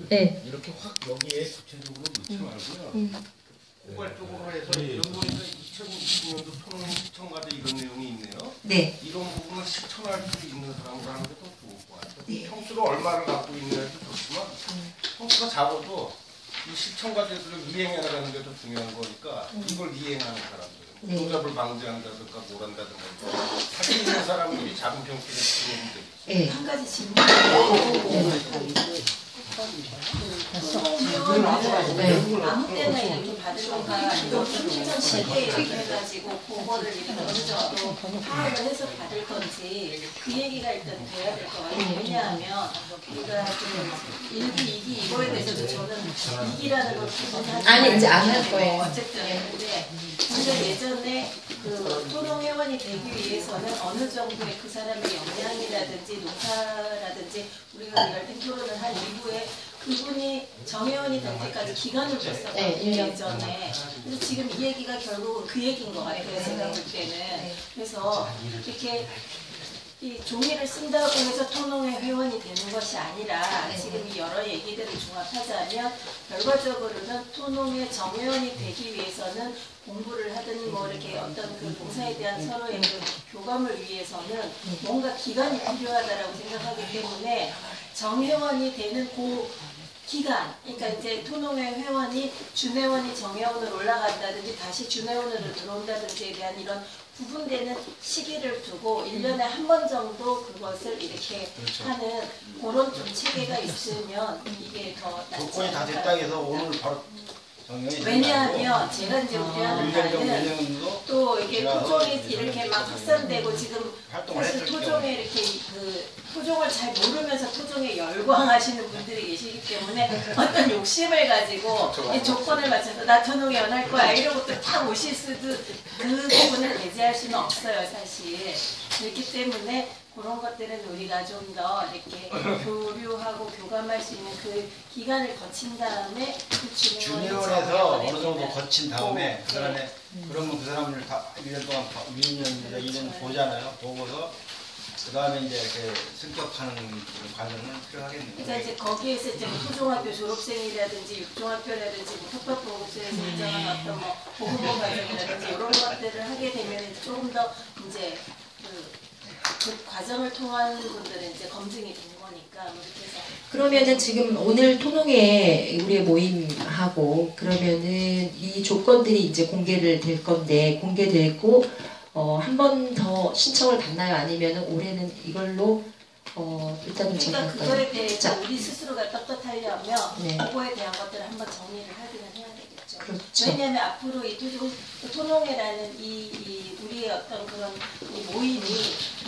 네. 이렇게 확 여기에 구체적으로 넣지 말고요. 포괄적으로 해서 여기 보니까 2020년도 토론 시청가들 이런 내용이 있네요. 네. 이런 부분을 실천할 수 있는 사람으로 하는 게 더 좋을 것 같아요. 네. 평수를 얼마를 갖고 있느냐도 좋지만 평수가 작아도 이 실천가들을 이행해 나가는 게 더 중요한 거니까 이걸 이행하는 사람들. 네. 조잡을 방지한다든가 뭘 한다든가 사실 있는 사람들이 작은 평수를 지내면 되겠죠. 네. 한 가지 질문. 아무 때나 이렇게 받은 건가 아니면 실전 시기에 이렇게 해가지고 그거를 이렇게 어느 정도 파악을 해서 받을 건지 그 얘기가 일단 돼야 될 것 같아요. 왜냐하면 우리가 그 1기, 2기 이거에 대해서도 저는 2기라는 걸 기본하지 아니 이제 안 할 거예요. 어쨌든 근데 예전에 그 토론 회원이 되기 위해서는 어느 정도의 그 사람의 역량이라든지 농사라든지 우리가 열띤 토론을 한 이후에 그분이 정회원이 될 때까지 기간을 줬었거든요. 네, 1년. 예전에. 그래서 지금 이 얘기가 결국은 그 얘기인 것 같아요. 제가 볼 때는. 그래서 이렇게 이 종이를 쓴다고 해서 토론회 회원이 되는 것이 아니라 지금 이 여러 얘기들을 종합하자면 결과적으로는 토론회 정회원이 되기 위해서는 공부를 하든 뭐 이렇게 어떤 그 농사에 대한 서로의 그 교감을 위해서는 뭔가 기간이 필요하다라고 생각하기 때문에 정회원이 되는 그 기간, 그러니까 이제 토농회 회원이 준회원이 정회원으로 올라간다든지 다시 준회원으로 들어온다든지에 대한 이런 구분되는 시기를 두고 1년에 한 번 정도 그것을 이렇게 하는 그런 좀 체계가 있으면 이게 더 낫지 조건이 다 됐다 않을까. 해서 오늘 바로 정형이 왜냐하면 제가 이제 우려하는 1년 정도 바는 내년도 또 이게 토종이 이렇게 막 확산되고 지금 활동을 사실 했을 토종에 이렇게 그 토종을 잘 모르면서 토종에 열광하시는 분들이 계시기 때문에 어떤 욕심을 가지고 이 조건을 맞춰서 나 토종에 원할 거야 이러고 또 탁 오실 수도 그 부분을 배제할 수는 없어요 사실. 그렇기 때문에 그런 것들은 우리가 좀 더 이렇게 교류하고 교감할 수 있는 그 기간을 거친 다음에 그 준의원에서 어느 정도 거친 다음에 그 사람의 그러면 그 사람을 다 1년 동안 2년 보잖아요. 보고서 그 다음에 이제 이렇게 승격하는 그런 과정은 필요하겠네요. 그러니까 이제 거기에서 이제 초중학교 졸업생이라든지 육중학교라든지 뭐 특별보급소에서 인정한 어떤 뭐 보급원 과정이라든지 이런 것들을 하게 되면 조금 더 이제 그 과정을 통한 분들은 이제 검증이 된 거니까 뭐 이렇게 해서. 그러면은 지금 오늘 토론회 우리의 모임하고 그러면은 이 조건들이 이제 공개를 될 건데 공개되고 한 번 더 신청을 받나요? 아니면은 올해는 이걸로 일단은 그러니까 정할까요? 그거에 대해서 자, 우리 스스로가 떳떳하려면 네. 그거에 대한 것들을 한번 정리를 하기는 해야 되겠죠. 그렇죠. 왜냐하면 앞으로 이 토농회라는 이 우리의 어떤 그런 이 모임이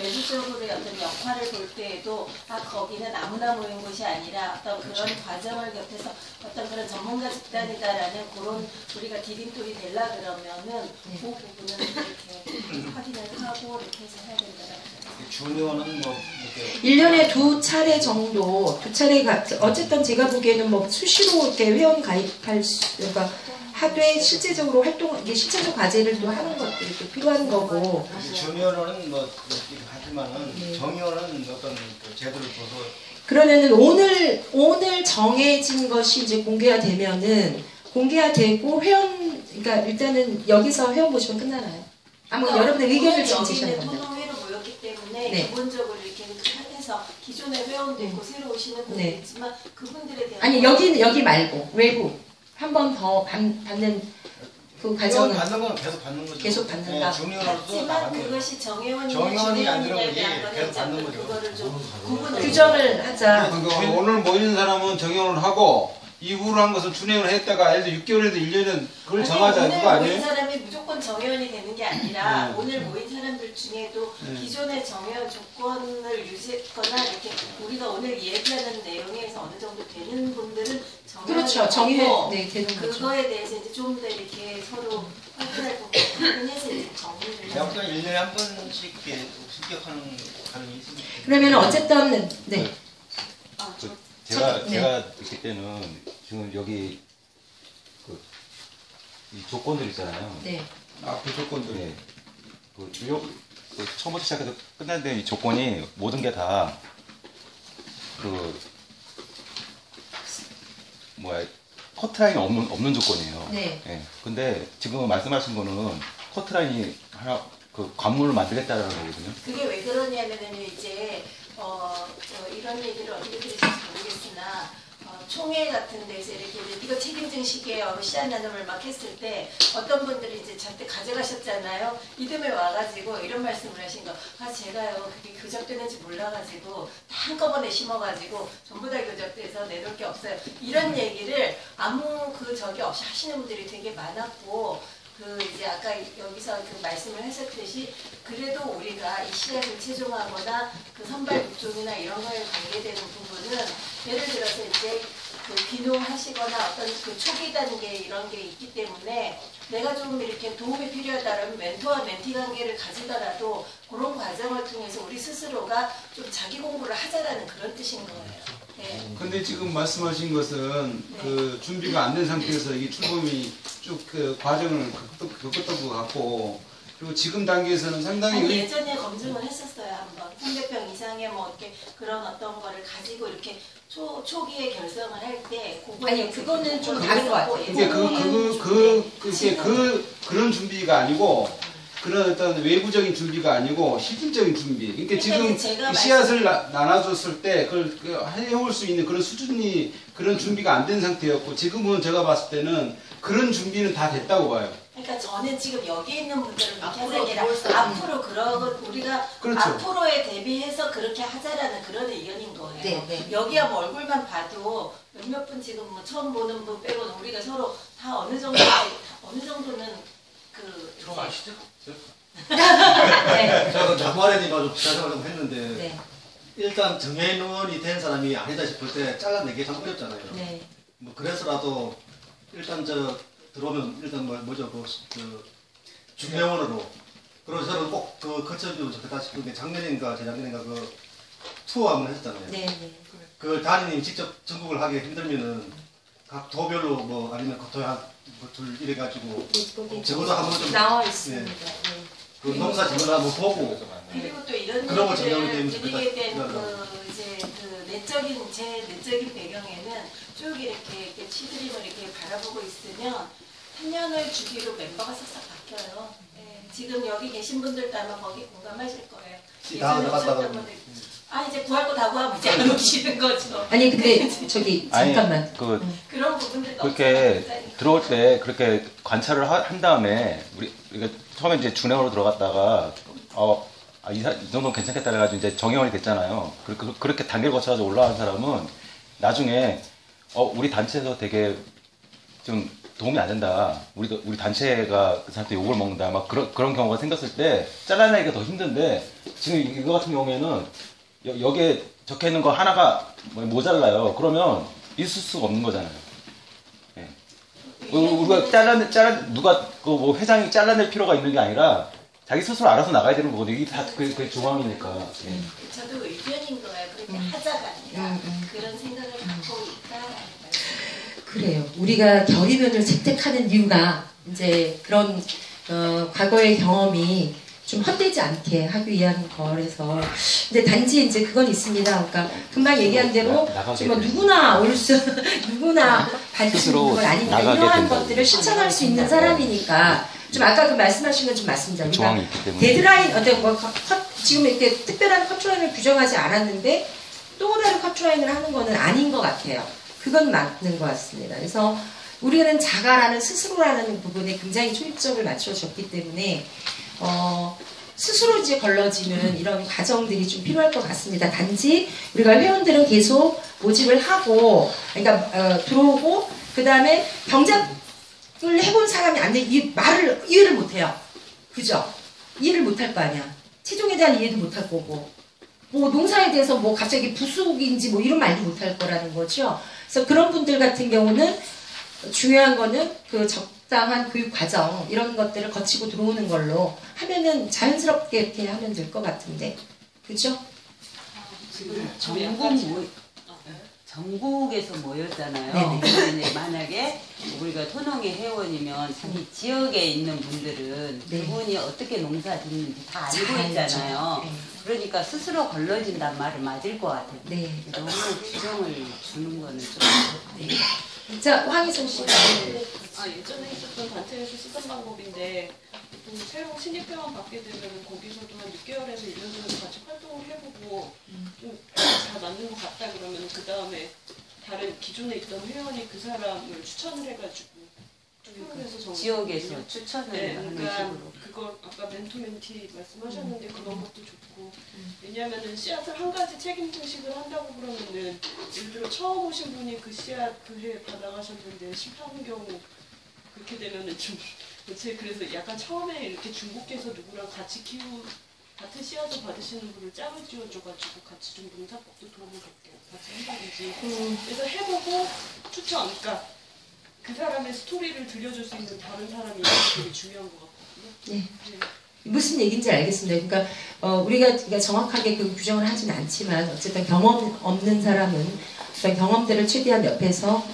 외부적으로의 어떤 역할을 볼 때에도 거기는 아무나 모인 곳이 아니라 어떤 그런 과정을 곁에서 어떤 그런 전문가 집단이다라는 그런 우리가 디딤돌이 되려 그러면은 그 부분은 이렇게 확인을 하고 이렇게 해서 해야 된다라고 생각합니다. 준의원은 뭐 이렇게 1년에 2차례 정도, 2차례 어쨌든 제가 보기에는 뭐 수시로 이렇게 회원 가입할 수, 그러니까 하되 실제적으로 활동, 이게 실제적 과제를 또 하는 것들이 또 필요한 거고. 준의원은 뭐 이렇게 하지만은 정의원은 어떤 그 제도를 둬서 그러면은 오늘 정해진 것이 이제 공개가 되면은 공개가 되고 회원, 그러니까 일단은 여기서 회원 모집은 끝나나요? 아마 여러분의 의견을 지금 제시하는 여기는 겁니다. 토론회로 모였기 때문에 네. 기본적으로 이렇게 해서 기존의 회원도 있고 새로 오시는 분도 네. 있지만 그분들에 대한 아니 여기 말고 외부 한 번 더 받는 그 과정은 받는 건 계속 받는 거죠. 계속 받는다. 네, 준의원으로도 하지만 나가는 거죠. 그것이 정회원이냐 정회원이 안 준회원이냐에 들어오지. 대한 거는 계속 이제 받는 거죠. 그거를 좀 구분을 규정을 하자. 그러니까 오늘 모이는 사람은 정형을 하고 이후로 한 것은 준행을 했다가 예를 들어 6개월에도 1년은 그걸 정하자 오늘 그거 모인 아니에요? 사람이 무조건 정회원이 되는 게 아니라 오늘 모인 사람들 중에도 네. 기존의 정회원 조건을 유지했거나 이렇게 우리가 오늘 얘기하는 내용에서 어느 정도 되는 분들은 정회원이 그렇죠. 정회 되고 네 되는 거죠. 그거에 대해서 이제 좀 더 이렇게 서로 확인할 부분을 확인해서 이제 정리를 제가 볼 때는 1년에 한 번씩 이렇게 승격하는 과정이 있습니다. 그러면 어쨌든 네. 제가 느낄 때는 지금 여기 이 조건들 있잖아요. 네. 그 조건들. 네. 처음부터 시작해서 끝날 때 이 조건이 모든 게 다 뭐야 커트라인이 없는 조건이에요. 네. 예. 근데 지금 말씀하신 거는 커트라인이 하나 그 관문을 만들겠다라는 거거든요. 그게 왜 그러냐면은 이제 이런 얘기를 어떻게 드릴지 모르겠으나 총회 같은 데서 이렇게 이거 책임 증식이에요. 시한 나눔을 막 했을 때 어떤 분들이 이제 잔뜩 가져가셨잖아요. 이듬해 와가지고 이런 말씀을 하신 거. 제가요 그게 교접되는지 몰라가지고 다 한꺼번에 심어가지고 전부 다 교접돼서 내놓을 게 없어요. 이런 얘기를 아무 적이 없이 하시는 분들이 되게 많았고. 이제 아까 여기서 그 말씀을 하셨듯이 그래도 우리가 이 씨앗을 최종하거나 그 선발 육종이나 이런 거에 관계되는 부분은 예를 들어서 이제 그 귀농하시거나 어떤 그 초기 단계 이런 게 있기 때문에 내가 좀 이렇게 도움이 필요하다면 멘토와 멘티 관계를 가지더라도 그런 과정을 통해서 우리 스스로가 좀 자기 공부를 하자라는 그런 뜻인 거예요. 네. 근데 지금 말씀하신 것은 네. 그 준비가 안 된 상태에서 이 출범이 쭉 그 과정을 겪었던 것 같고, 그리고 지금 단계에서는 상당히 아니, 예전에 검증을 했었어요. 한번 300평 이상의 뭐 이렇게 그런 어떤 거를 가지고 이렇게 초기에 결성을 할 때 아니, 그거는 좀 다른 것 같아요. 그게 그런 준비가 아니고, 그런 어떤 외부적인 준비가 아니고 실질적인 준비. 그러니까 지금 이 씨앗을 나눠줬을 때 그걸 해올 수 있는 그런 수준이 그런 준비가 안 된 상태였고, 지금은 제가 봤을 때는 그런 준비는 다 됐다고 봐요. 그러니까 저는 지금 여기 있는 분들을 그렇게 하는 게 아니라 앞으로 우리가 그렇죠. 앞으로에 대비해서 그렇게 하자라는 그런 의견인 거예요. 네, 네. 여기야 뭐 얼굴만 봐도 몇몇 분 지금 뭐 처음 보는 분 빼고는 우리가 서로 다 어느 정도는 들어가시죠. 네. 제가 자부하려니까 좀 비사생활 좀 했는데 네. 일단 정해놓이 된 사람이 아니다 싶을 때 잘라내기 참 어렵잖아요. 네. 뭐 그래서라도 일단 들어오면 일단 뭐죠 그 중명원으로 그리고 저는 꼭 거쳐주면 좋겠다 싶은 게 작년인가 재작년인가 그 투어 한번 했었잖아요. 네. 네. 그 단위님 직접 전국을 하기 힘들면은 각 도별로 뭐 아니면 도에 한둘 이래가지고 적어도 한번 좀 나와 있습니다. 네. 그 농사 지으나 한번 보고 그리고 또 이런 그런 거 정리하면 얘기를 되면 드리게 된 좋겠다. 이제 제 내적인 배경에는 쭉 이렇게 치드림을 이렇게 바라보고 있으면 3년을 주기로 멤버가 싹싹 바뀌어요. 네, 지금 여기 계신 분들도 아마 거기 공감하실 거예요. 예전에 오셨던 분들. 이제 구할 거 다 구하고 이제 안 오시는 거죠. 아니 근데 저기 잠깐만. 아니, 그런 부분들도 그렇게 들어올 때 그렇게 관찰을 한 다음에 우리가 처음에 이제 준회원으로 들어갔다가 이 정도는 괜찮겠다 해가지고 이제 정회원이 됐잖아요. 그렇게 단계를 거쳐서 올라간 사람은 나중에 우리 단체에서 되게 좀 도움이 안 된다. 우리 단체가 그 사람한테 욕을 먹는다. 막 그런 경우가 생겼을 때 잘라내기가 더 힘든데 지금 이거 같은 경우에는 여기에 적혀 있는 거 하나가 모자라요. 그러면 있을 수가 없는 거잖아요. 예. 우리가 누가 뭐 회장이 잘라낼 필요가 있는 게 아니라 자기 스스로 알아서 나가야 되는 거거든요. 이게 다 그 조항이니까. 예. 저도 의견인 거예요. 그렇게 하자가 아니라 그런 생각을 갖고 있다라는 말씀. 그래요. 우리가 결의면을 채택하는 이유가 이제 그런 과거의 경험이 좀 헛되지 않게 하기 위한 거라서. 근데 단지 이제 그건 있습니다. 그러니까 금방 얘기한 대로 정말 누구나 누구나 받을 수 있는 건 아니니까 이러한 것들을 실천할 수 있는 사람이니까 좀 아까 그 말씀하신 건 좀 맞습니다. 조항이 있기 때문에. 데드라인 지금 이렇게 특별한 커트라인을 규정하지 않았는데 또 다른 커트라인을 하는 거는 아닌 것 같아요. 그건 맞는 것 같습니다. 그래서 우리는 자가라는 스스로라는 부분에 굉장히 초점을 맞춰줬기 때문에 스스로 이제 걸러지는 이런 과정들이 좀 필요할 것 같습니다. 단지 우리가 회원들은 계속 모집을 하고, 그러니까 들어오고 그 다음에 경작을 해본 사람이 안 돼. 이해를 못해요. 그죠? 이해를 못할 거 아니야. 체종에 대한 이해도 못할 거고, 뭐 농사에 대해서 뭐 갑자기 부수인지 뭐 이런 말도 못할 거라는 거죠. 그래서 그런 분들 같은 경우는 중요한 거는 그 적당한 교육 과정 이런 것들을 거치고 들어오는 걸로 하면은 자연스럽게 이렇게 하면 될 것 같은데, 그죠? 지금 전국에서 모였잖아요. 네네. 근데 만약에 우리가 토농회 회원이면 자기 지역에 있는 분들은 네. 그분이 어떻게 농사 짓는지 다 알고 잘 알죠. 있잖아요. 네. 그러니까 스스로 걸러진단 말이 맞을 것 같아요. 네. 너무 규정을 주는 거는 좀. 네. 자, 황희선 씨. 예전에 있었던 단체에서 쓰던 방법인데 보통 새로운 신입회원 받게 되면 거기서도 한 6개월에서 1년 정도 같이 활동을 해보고 좀 잘 맞는 것 같다 그러면 그 다음에 다른 기존에 있던 회원이 그 사람을 추천을 해가지고 지역에서 추천을 네, 하는 그러니까 식으로. 그걸 아까 멘토 멘티 말씀하셨는데 그런 것도 좋고 왜냐하면은 씨앗을 한 가지 책임 증식을 한다고 그러면은 예를 들어 처음 오신 분이 그 씨앗 그 해 받아가셨는데 실패하는 경우 그렇게 되면은 좀 그래서 약간 처음에 이렇게 중복해서 누구랑 같이 같은 씨앗을 받으시는 분을 짝을 지어줘가지고 같이 좀 농사법도 도움을 받게 같이 한다든지 그래서 해보고 추천 그러니까 그 사람의 스토리를 들려줄 수 있는 다른 사람이 되게 중요한 것 같거든요. 네. 무슨 얘기인지 알겠습니다. 그러니까 우리가 정확하게 그 규정을 하진 않지만 어쨌든 경험 없는 사람은 그런 경험들을 최대한 옆에서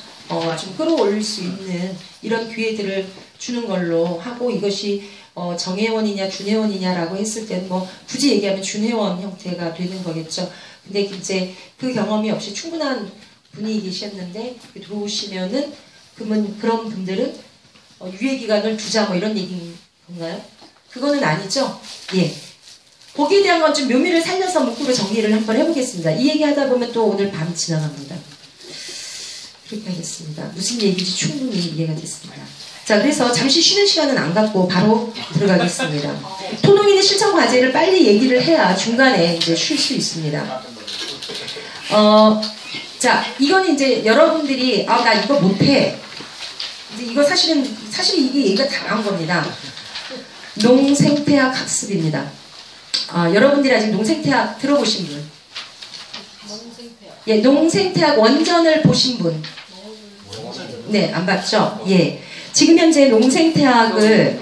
좀 끌어올릴 수 있는 이런 기회들을 주는 걸로 하고 이것이 정회원이냐 준회원이냐라고 했을 때는 뭐 굳이 얘기하면 준회원 형태가 되는 거겠죠. 근데 이제 그 경험이 없이 충분한 분이 계셨는데 들어오시면은 그러면 그런 분들은 유예 기간을 두자 뭐 이런 얘기인 건가요? 그거는 아니죠. 예. 거기에 대한 건 좀 묘미를 살려서 문구로 정리를 한번 해보겠습니다. 이 얘기 하다 보면 또 오늘 밤 지나갑니다. 그렇게 하겠습니다. 무슨 얘기인지 충분히 이해가 됐습니다. 자, 그래서 잠시 쉬는 시간은 안 갖고 바로 들어가겠습니다. 토농인의 실천 과제를 빨리 얘기를 해야 중간에 이제 쉴 수 있습니다. 자, 이건 이제 여러분들이 나 이거 못해. 이제 이거 사실 이게 얘기가 당한 겁니다. 농생태학 학습입니다. 여러분들이 아직 농생태학 들어보신 분? 예, 농생태학 원전을 보신 분? 네, 안 봤죠? 예. 지금 현재 농생태학을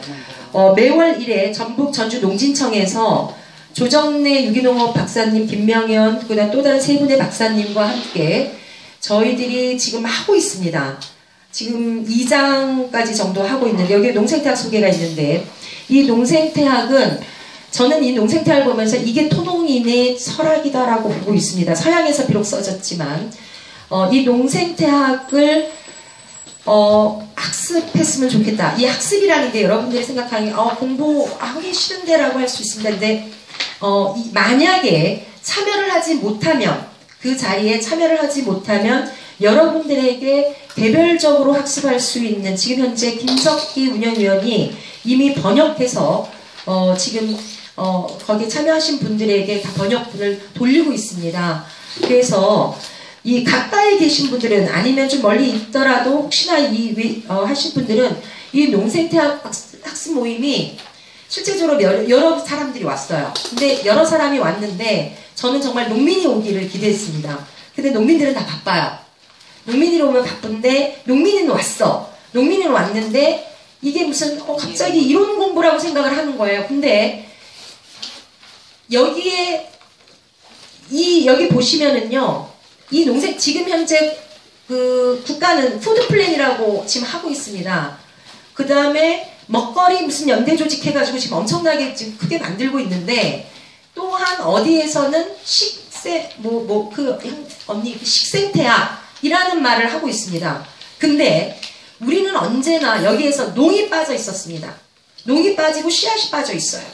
매월 1회 전북 전주 농진청에서 조정래 유기농업 박사님, 김명현, 그다음 또 다른 세 분의 박사님과 함께 저희들이 지금 하고 있습니다. 지금 2장까지 정도 하고 있는데 여기에 농생태학 소개가 있는데 이 농생태학은 저는 이 농생태학을 보면서 이게 토농인의 철학이다라고 보고 있습니다. 서양에서 비록 써졌지만 이 농생태학을 학습했으면 좋겠다. 이 학습이라는 게 여러분들이 생각하는 공부하기 싫은데라고 할 수 있습니다. 근데 만약에 참여를 하지 못하면 그 자리에 참여를 하지 못하면 여러분들에게 개별적으로 학습할 수 있는 지금 현재 김석기 운영위원이 이미 번역해서 지금 거기에 참여하신 분들에게 다 번역본을 돌리고 있습니다. 그래서 이 가까이 계신 분들은 아니면 좀 멀리 있더라도 혹시나 하신 분들은 이 농생태학 학습 모임이 실제적으로 여러 사람들이 왔어요. 근데 여러 사람이 왔는데 저는 정말 농민이 오기를 기대했습니다. 근데 농민들은 다 바빠요. 농민이 오면 바쁜데 농민은 왔어. 농민은 왔는데 이게 무슨 갑자기 이론 공부라고 생각을 하는 거예요. 근데 여기 보시면은요. 이 지금 현재 그 국가는 푸드 플랜이라고 지금 하고 있습니다. 그 다음에 먹거리 무슨 연대 조직 해가지고 지금 엄청나게 지금 크게 만들고 있는데 또한 어디에서는 식생태학이라는 말을 하고 있습니다. 근데 우리는 언제나 여기에서 농이 빠져 있었습니다. 농이 빠지고 씨앗이 빠져 있어요.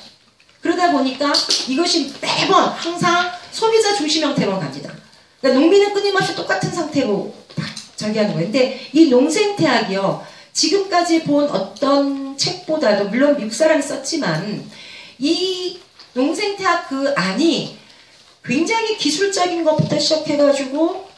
그러다 보니까 이것이 매번 항상 소비자 중심 형태로 갑니다. 그러니까 농민은 끊임없이 똑같은 상태로 하는 거예요. 근데 이 농생태학이요. 지금까지 본 어떤 책보다도 물론 미국 사람이 썼지만 이 농생태학 그 안이 굉장히 기술적인 것부터 시작해가지고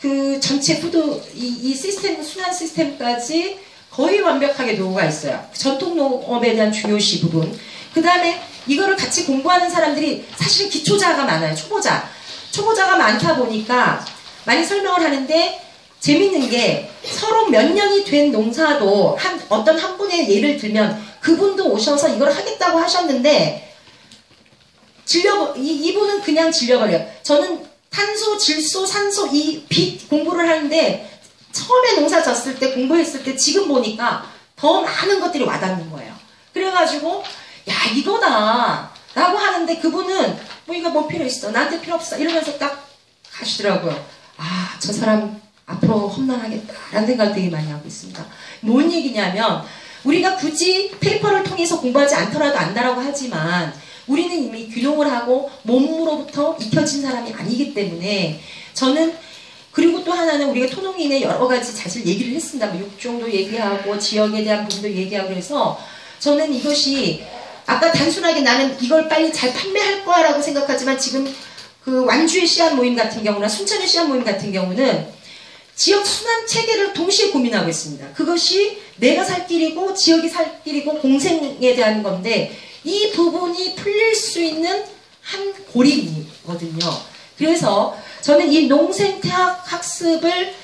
그 전체 푸드 이 시스템 순환 시스템까지 거의 완벽하게 녹아 있어요. 전통 농업에 대한 중요시 부분. 그 다음에 이거를 같이 공부하는 사람들이 사실은 기초자가 많아요. 초보자가 많다 보니까 많이 설명을 하는데 재밌는 게 서로 몇 년이 된 농사도 어떤 한 분의 예를 들면 그분도 오셔서 이걸 하겠다고 하셨는데 이분은 그냥 질려버려요. 저는 탄소, 질소, 산소 이 빛 공부를 하는데 처음에 농사 졌을 때 공부했을 때 지금 보니까 더 많은 것들이 와닿는 거예요. 그래가지고 야 이거다 라고 하는데 그분은 뭐 이거 뭐 필요 있어? 나한테 필요 없어. 이러면서 딱 가시더라고요. 아, 저 사람 앞으로 험난하겠다라는 생각을 되게 많이 하고 있습니다. 뭔 얘기냐면 우리가 굳이 페이퍼를 통해서 공부하지 않더라도 안다라고 하지만 우리는 이미 귀농을 하고 몸으로부터 익혀진 사람이 아니기 때문에 저는 그리고 또 하나는 우리가 토농인의 여러 가지 사실 얘기를 했습니다. 뭐 육종도 얘기하고 지역에 대한 부분도 얘기하고 그래서 저는 이것이 아까 단순하게 나는 이걸 빨리 잘 판매할 거야 라고 생각하지만 지금 그 완주의 씨앗 모임 같은 경우나 순천의 씨앗 모임 같은 경우는 지역 순환 체계를 동시에 고민하고 있습니다. 그것이 내가 살 길이고 지역이 살 길이고 공생에 대한 건데 이 부분이 풀릴 수 있는 한 고리거든요. 그래서 저는 이 농생태학 학습을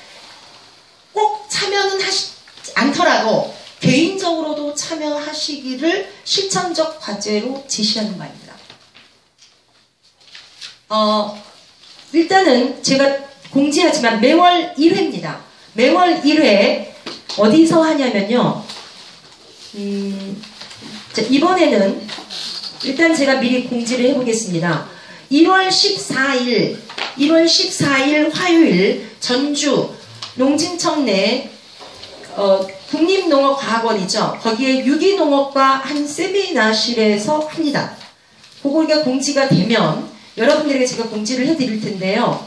꼭 참여는 하지 않더라도 개인적으로도 참여하시기를 실천적 과제로 제시하는 바입니다. 일단은 제가 공지하지만 매월 1회입니다. 매월 1회 어디서 하냐면요. 이번에는 일단 제가 미리 공지를 해보겠습니다. 1월 14일 화요일 전주 농진청 내 국립농업과학원이죠. 거기에 유기농업과 한 세미나실에서 합니다. 그거가 공지가 되면 여러분들에게 제가 공지를 해드릴 텐데요.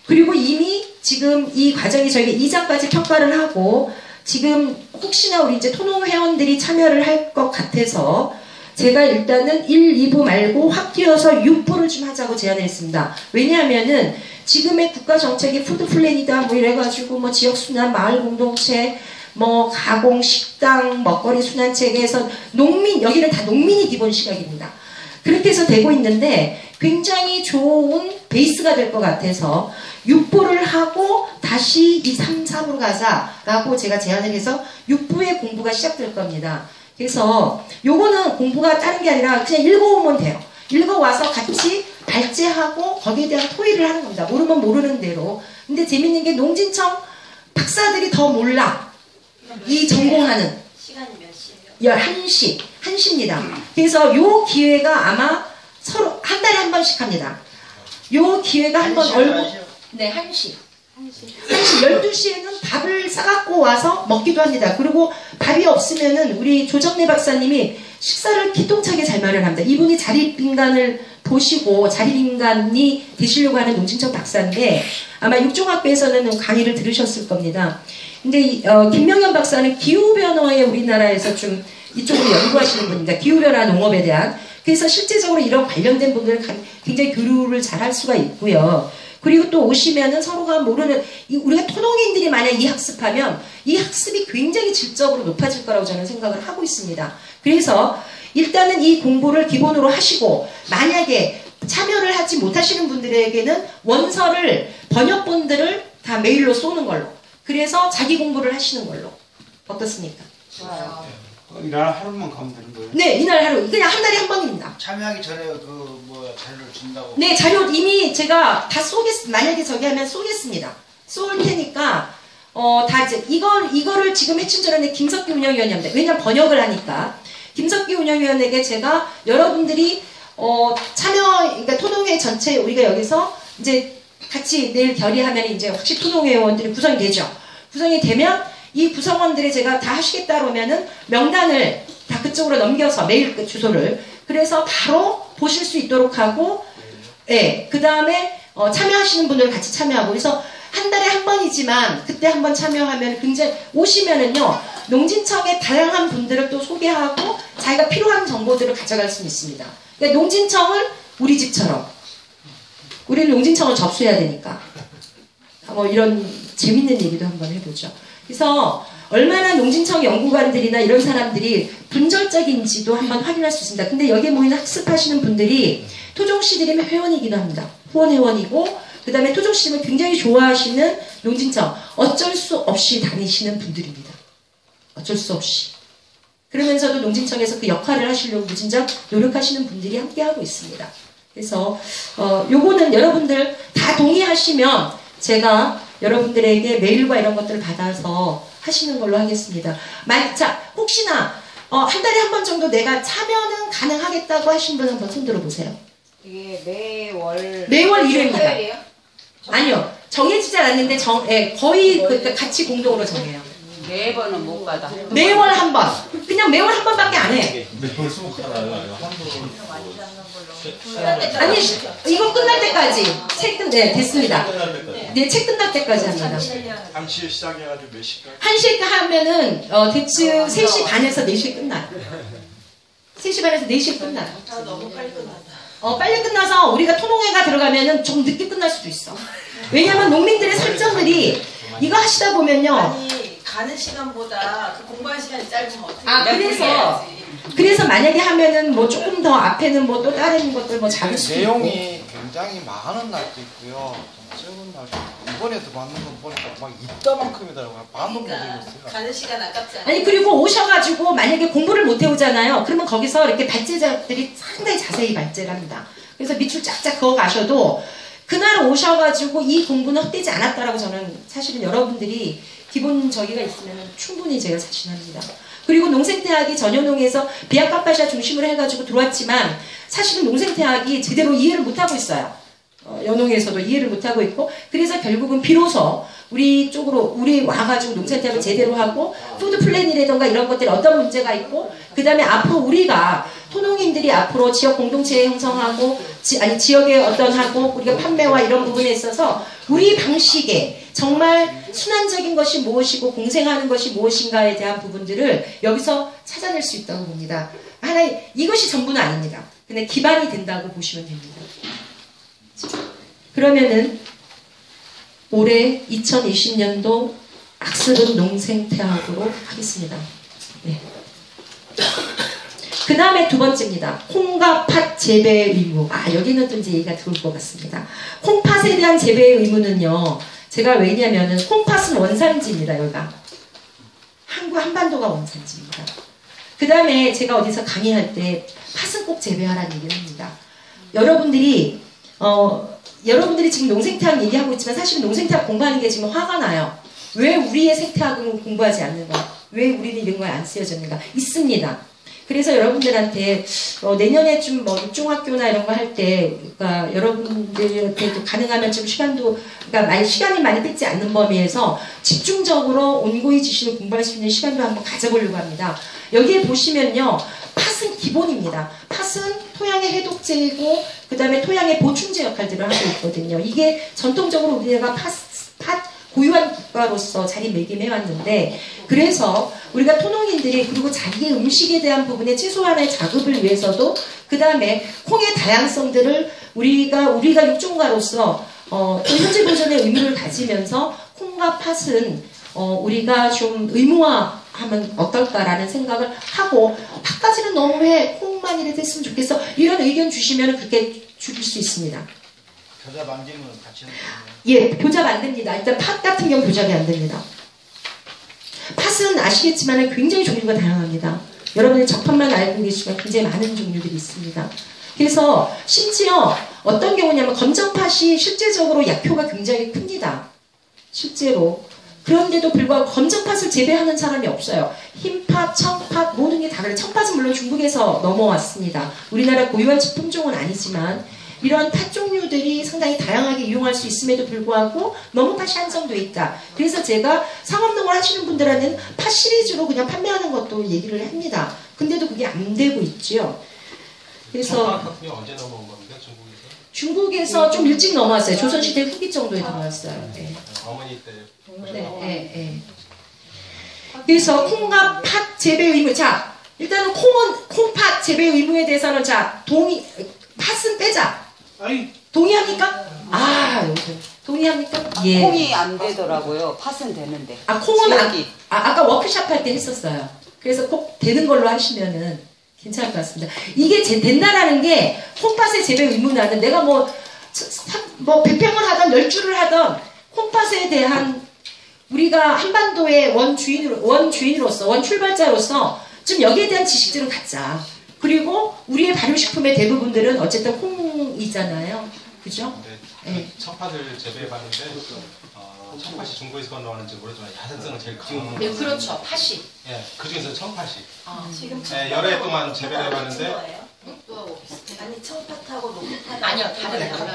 그리고 이미 지금 이 과정이 저희가 2장까지 평가를 하고 지금 혹시나 우리 이제 토농 회원들이 참여를 할 것 같아서 제가 일단은 1, 2부 말고 확 뛰어서 6부를 좀 하자고 제안을 했습니다. 왜냐하면은 지금의 국가 정책이 푸드 플랜이다 뭐 이래가지고 뭐 지역 순환, 마을 공동체, 뭐 가공, 식당, 먹거리 순환 체계에서 농민, 여기는 다 농민이 기본 시각입니다. 그렇게 해서 되고 있는데 굉장히 좋은 베이스가 될 것 같아서 6부를 하고 다시 이 3, 4부로 가자라고 제가 제안을 해서 6부의 공부가 시작될 겁니다. 그래서 요거는 공부가 다른 게 아니라 그냥 읽어오면 돼요. 읽어와서 같이 발제하고 거기에 대한 토의를 하는 겁니다. 모르면 모르는 대로. 근데 재밌는 게 농진청 박사들이 더 몰라. 이 전공하는. 시간이 몇 시예요? 1시입니다. 그래서 요 기회가 아마 서로 한 달에 한 번씩 합니다. 요 기회가 한 번 얼굴. 네, 1시. 12시에는 밥을 싸갖고 와서 먹기도 합니다. 그리고 밥이 없으면은 우리 조정래 박사님이 식사를 기똥차게 잘 마련합니다. 이분이 자립인간을 보시고 자립인간이 되시려고 하는 농진청 박사인데 아마 육종학교에서는 강의를 들으셨을 겁니다. 근데 김명현 박사는 기후변화에 우리나라에서 좀 이쪽으로 연구하시는 분입니다. 기후변화 농업에 대한. 그래서 실제적으로 이런 관련된 분들을 굉장히 교류를 잘 할 수가 있고요. 그리고 또 오시면은 서로가 모르는, 우리가 토농인들이 만약 이 학습하면 이 학습이 굉장히 질적으로 높아질 거라고 저는 생각을 하고 있습니다. 그래서 일단은 이 공부를 기본으로 하시고 만약에 참여를 하지 못하시는 분들에게는 원서를, 번역본들을 다 메일로 쏘는 걸로. 그래서 자기 공부를 하시는 걸로. 어떻습니까? 좋아요. 이날 하루만 가면 되는 거예요? 네, 이날 하루. 그냥 한 달에 한 번입니다. 참여하기 전에 그 뭐 자료를 준다고. 네, 자료 이미 제가 다 만약에 저기 하면 쏘겠습니다. 쏠 테니까, 다 이제, 이거를 지금 해춘 전에 김석기 운영위원님한테, 왜냐면 번역을 하니까, 김석기 운영위원에게 제가 여러분들이, 그러니까 토농회 전체 우리가 여기서 이제 같이 내일 결의하면 이제 확실히 토농회원들이 구성이 되죠. 구성이 되면 이 구성원들이 제가 다 하시겠다 그러면은 명단을 다 그쪽으로 넘겨서 메일 주소를 그래서 바로 보실 수 있도록 하고 예, 그 다음에 참여하시는 분들 같이 참여하고 그래서 한 달에 한 번이지만 그때 한번 참여하면 굉장히 오시면은요 농진청의 다양한 분들을 또 소개하고 자기가 필요한 정보들을 가져갈 수 있습니다. 그러니까 농진청을 우리 집처럼 우리는 농진청을 접수해야 되니까 뭐 이런 재밌는 얘기도 한번 해보죠. 그래서 얼마나 농진청 연구관들이나 이런 사람들이 분절적인지도 한번 확인할 수 있습니다. 근데 여기에 모이는 학습하시는 분들이 토종씨들이면 회원이기도 합니다. 후원회원이고 그 다음에 토종씨를 굉장히 좋아하시는 농진청 어쩔 수 없이 다니시는 분들입니다. 어쩔 수 없이. 그러면서도 농진청에서 그 역할을 하시려고 무진장 노력하시는 분들이 함께하고 있습니다. 그래서 요거는 여러분들 다 동의하시면 제가 여러분들에게 메일과 이런 것들을 받아서 하시는 걸로 하겠습니다. 자, 혹시나 한 달에 한 번 정도 내가 참여는 가능하겠다고 하신 분 한번 손 들어보세요. 이게 매월 1회입니다. 토요일이에요? 아니요. 정해지지 않았는데 거의 같이 공동으로 정해요. 매번은 못 받아. 매월 한 번. 그냥 매월 한 번밖에 안 해. 매월 수목하나요? 아니 이거 끝날 때까지 됐습니다. 네, 책 끝날 때까지 합니다. 1시에 시작해가지고 몇 시까지? 1시에 하면은 대충 3시 반에서 4시에 끝나요. 3시 반에서 4시에 끝나요. 너무 빨리 끝난다. 빨리 끝나서 우리가 토론회가 들어가면은 좀 늦게 끝날 수도 있어. 왜냐면 농민들의 설정들이 이거 하시다 보면요. 아니 가는 시간보다 그 공부하는 시간이 짧으면 어떻게? 그래서 만약에 하면은 뭐 조금 더 앞에는 뭐 또 다른 것들 뭐 잡을 수도 있고. 내용이 굉장히 많은 날도 있고요. 적은 날도 있고. 이번에도 받는 거 보니까 막 이따만큼이더라고요. 반도 못 읽었어요. 가는 시간 아깝지 않아요? 아니 그리고 오셔가지고 만약에 공부를 못 해오잖아요. 그러면 거기서 이렇게 발제자들이 상당히 자세히 발제를 합니다. 그래서 밑줄 쫙쫙 그어 가셔도 그날 오셔가지고 이 공부는 헛되지 않았다라고 저는 사실은 여러분들이 기본 저기가 있으면 충분히 제가 자신합니다. 그리고 농생태학이 전현농에서 비아카파샤 중심으로 해가지고 들어왔지만 사실은 농생태학이 제대로 이해를 못하고 있어요. 연홍에서도 이해를 못하고 있고 그래서 결국은 비로소 우리 쪽으로 우리 와가지고 농생태학을 제대로 하고 푸드 플랜이라던가 이런 것들이 어떤 문제가 있고 그 다음에 앞으로 우리가 토농인들이 앞으로 지역 공동체 형성하고 지역의 어떤 하고 우리가 판매와 이런 부분에 있어서 우리 방식에 정말 순환적인 것이 무엇이고 공생하는 것이 무엇인가에 대한 부분들을 여기서 찾아낼 수 있다고 봅니다. 이것이 전부는 아닙니다. 근데 기반이 된다고 보시면 됩니다. 그러면은 올해 2020년도 악습은 농생태학으로 하겠습니다. 네. 그 다음에 두 번째입니다. 콩과 팥 재배의 의무. 여기는 또 이제 얘기가 들어올 것 같습니다. 콩팥에 대한 재배의 의무는요. 제가 왜냐면은 콩팥은 원산지입니다. 여기가. 한반도가 원산지입니다. 그 다음에 제가 어디서 강의할 때 팥은 꼭 재배하라는 얘기를 합니다. 여러분들이 지금 농생태학 얘기하고 있지만 사실은 농생태학 공부하는 게 지금 화가 나요. 왜 우리의 생태학은 공부하지 않는가? 왜 우리는 이런 거에 안 쓰여졌는가? 있습니다. 그래서 여러분들한테 내년에 좀 뭐 육중학교나 이런 거 할 때 그러니까 여러분들한테도 가능하면 좀 시간이 많이 뺏지 않는 범위에서 집중적으로 온고이 지식을 공부할 수 있는 시간도 한번 가져보려고 합니다. 여기에 보시면요. 팥은 기본입니다. 팥은 토양의 해독제이고 그 다음에 토양의 보충제 역할들을 하고 있거든요. 이게 전통적으로 우리가 팥 고유한 국가로서 자리매김해왔는데 그래서 우리가 토농인들이 그리고 자기의 음식에 대한 부분의 최소한의 자급을 위해서도 그 다음에 콩의 다양성들을 우리가 육종가로서 또 현재 보존의 의무를 가지면서 콩과 팥은 우리가 좀 의무화하면 어떨까라는 생각을 하고 팥까지는 너무 해 콩만 이렇게 했으면 좋겠어 이런 의견 주시면 그렇게 줄일 수 있습니다. 교자 만들면 같이 예, 교잡 안 됩니다. 일단 팥 같은 경우 교잡이 안 됩니다. 팥은 아시겠지만 굉장히 종류가 다양합니다. 여러분이 적합만 알고 계시면 굉장히 많은 종류들이 있습니다. 그래서 심지어 어떤 경우냐면 검정팥이 실제적으로 약효가 굉장히 큽니다. 실제로. 그런데도 불구하고 검정팥을 재배하는 사람이 없어요. 흰팥, 청팥 모든 게 다 그래요. 청팥은 물론 중국에서 넘어왔습니다. 우리나라 고유한 품종은 아니지만 이런 팥 종류들이 상당히 다양하게 이용할 수 있음에도 불구하고 너무 팥이 한정되어 있다. 그래서 제가 상업농을 하시는 분들한테는 팥 시리즈로 그냥 판매하는 것도 얘기를 합니다. 근데도 그게 안 되고 있죠. 그래서 언제 넘어온 겁니까? 중국에서 좀 일찍 넘어왔어요. 조선시대 후기 정도에 들어왔어요. 네. 어머니 때. 네. 그래서 콩과 팥 재배 의무. 자, 일단은 콩팥 재배 의무에 대해서는 팥은 빼자. 동의합니까? 동의합니까? 예. 콩이 안 되더라고요. 팥은 되는데. 콩은 아까 워크숍 할 때 했었어요. 그래서 꼭 되는 걸로 하시면은 괜찮을 것 같습니다. 이게 된다라는 게 콩팥의 재배 의무는 내가 뭐 100평을 하던 10주를 하던 콩팥에 대한 우리가 한반도의 원주인으로서 원출발자로서 좀 여기에 대한 지식들은 갖자. 그리고 우리의 발효식품의 대부분들은 어쨌든 콩이잖아요. 그죠? 네. 청팥을 재배해봤는데 청팥이 중국에서 건너왔는지 모르지만 야생성은 제일 강한. 네, 그렇죠. 팥이. 예, 그 중에서 청팥이. 지금 여러 해 동안 재배를 해봤는데 아니 청팥하고 녹두팥하고 녹두팥 아니요, 다른 거예요.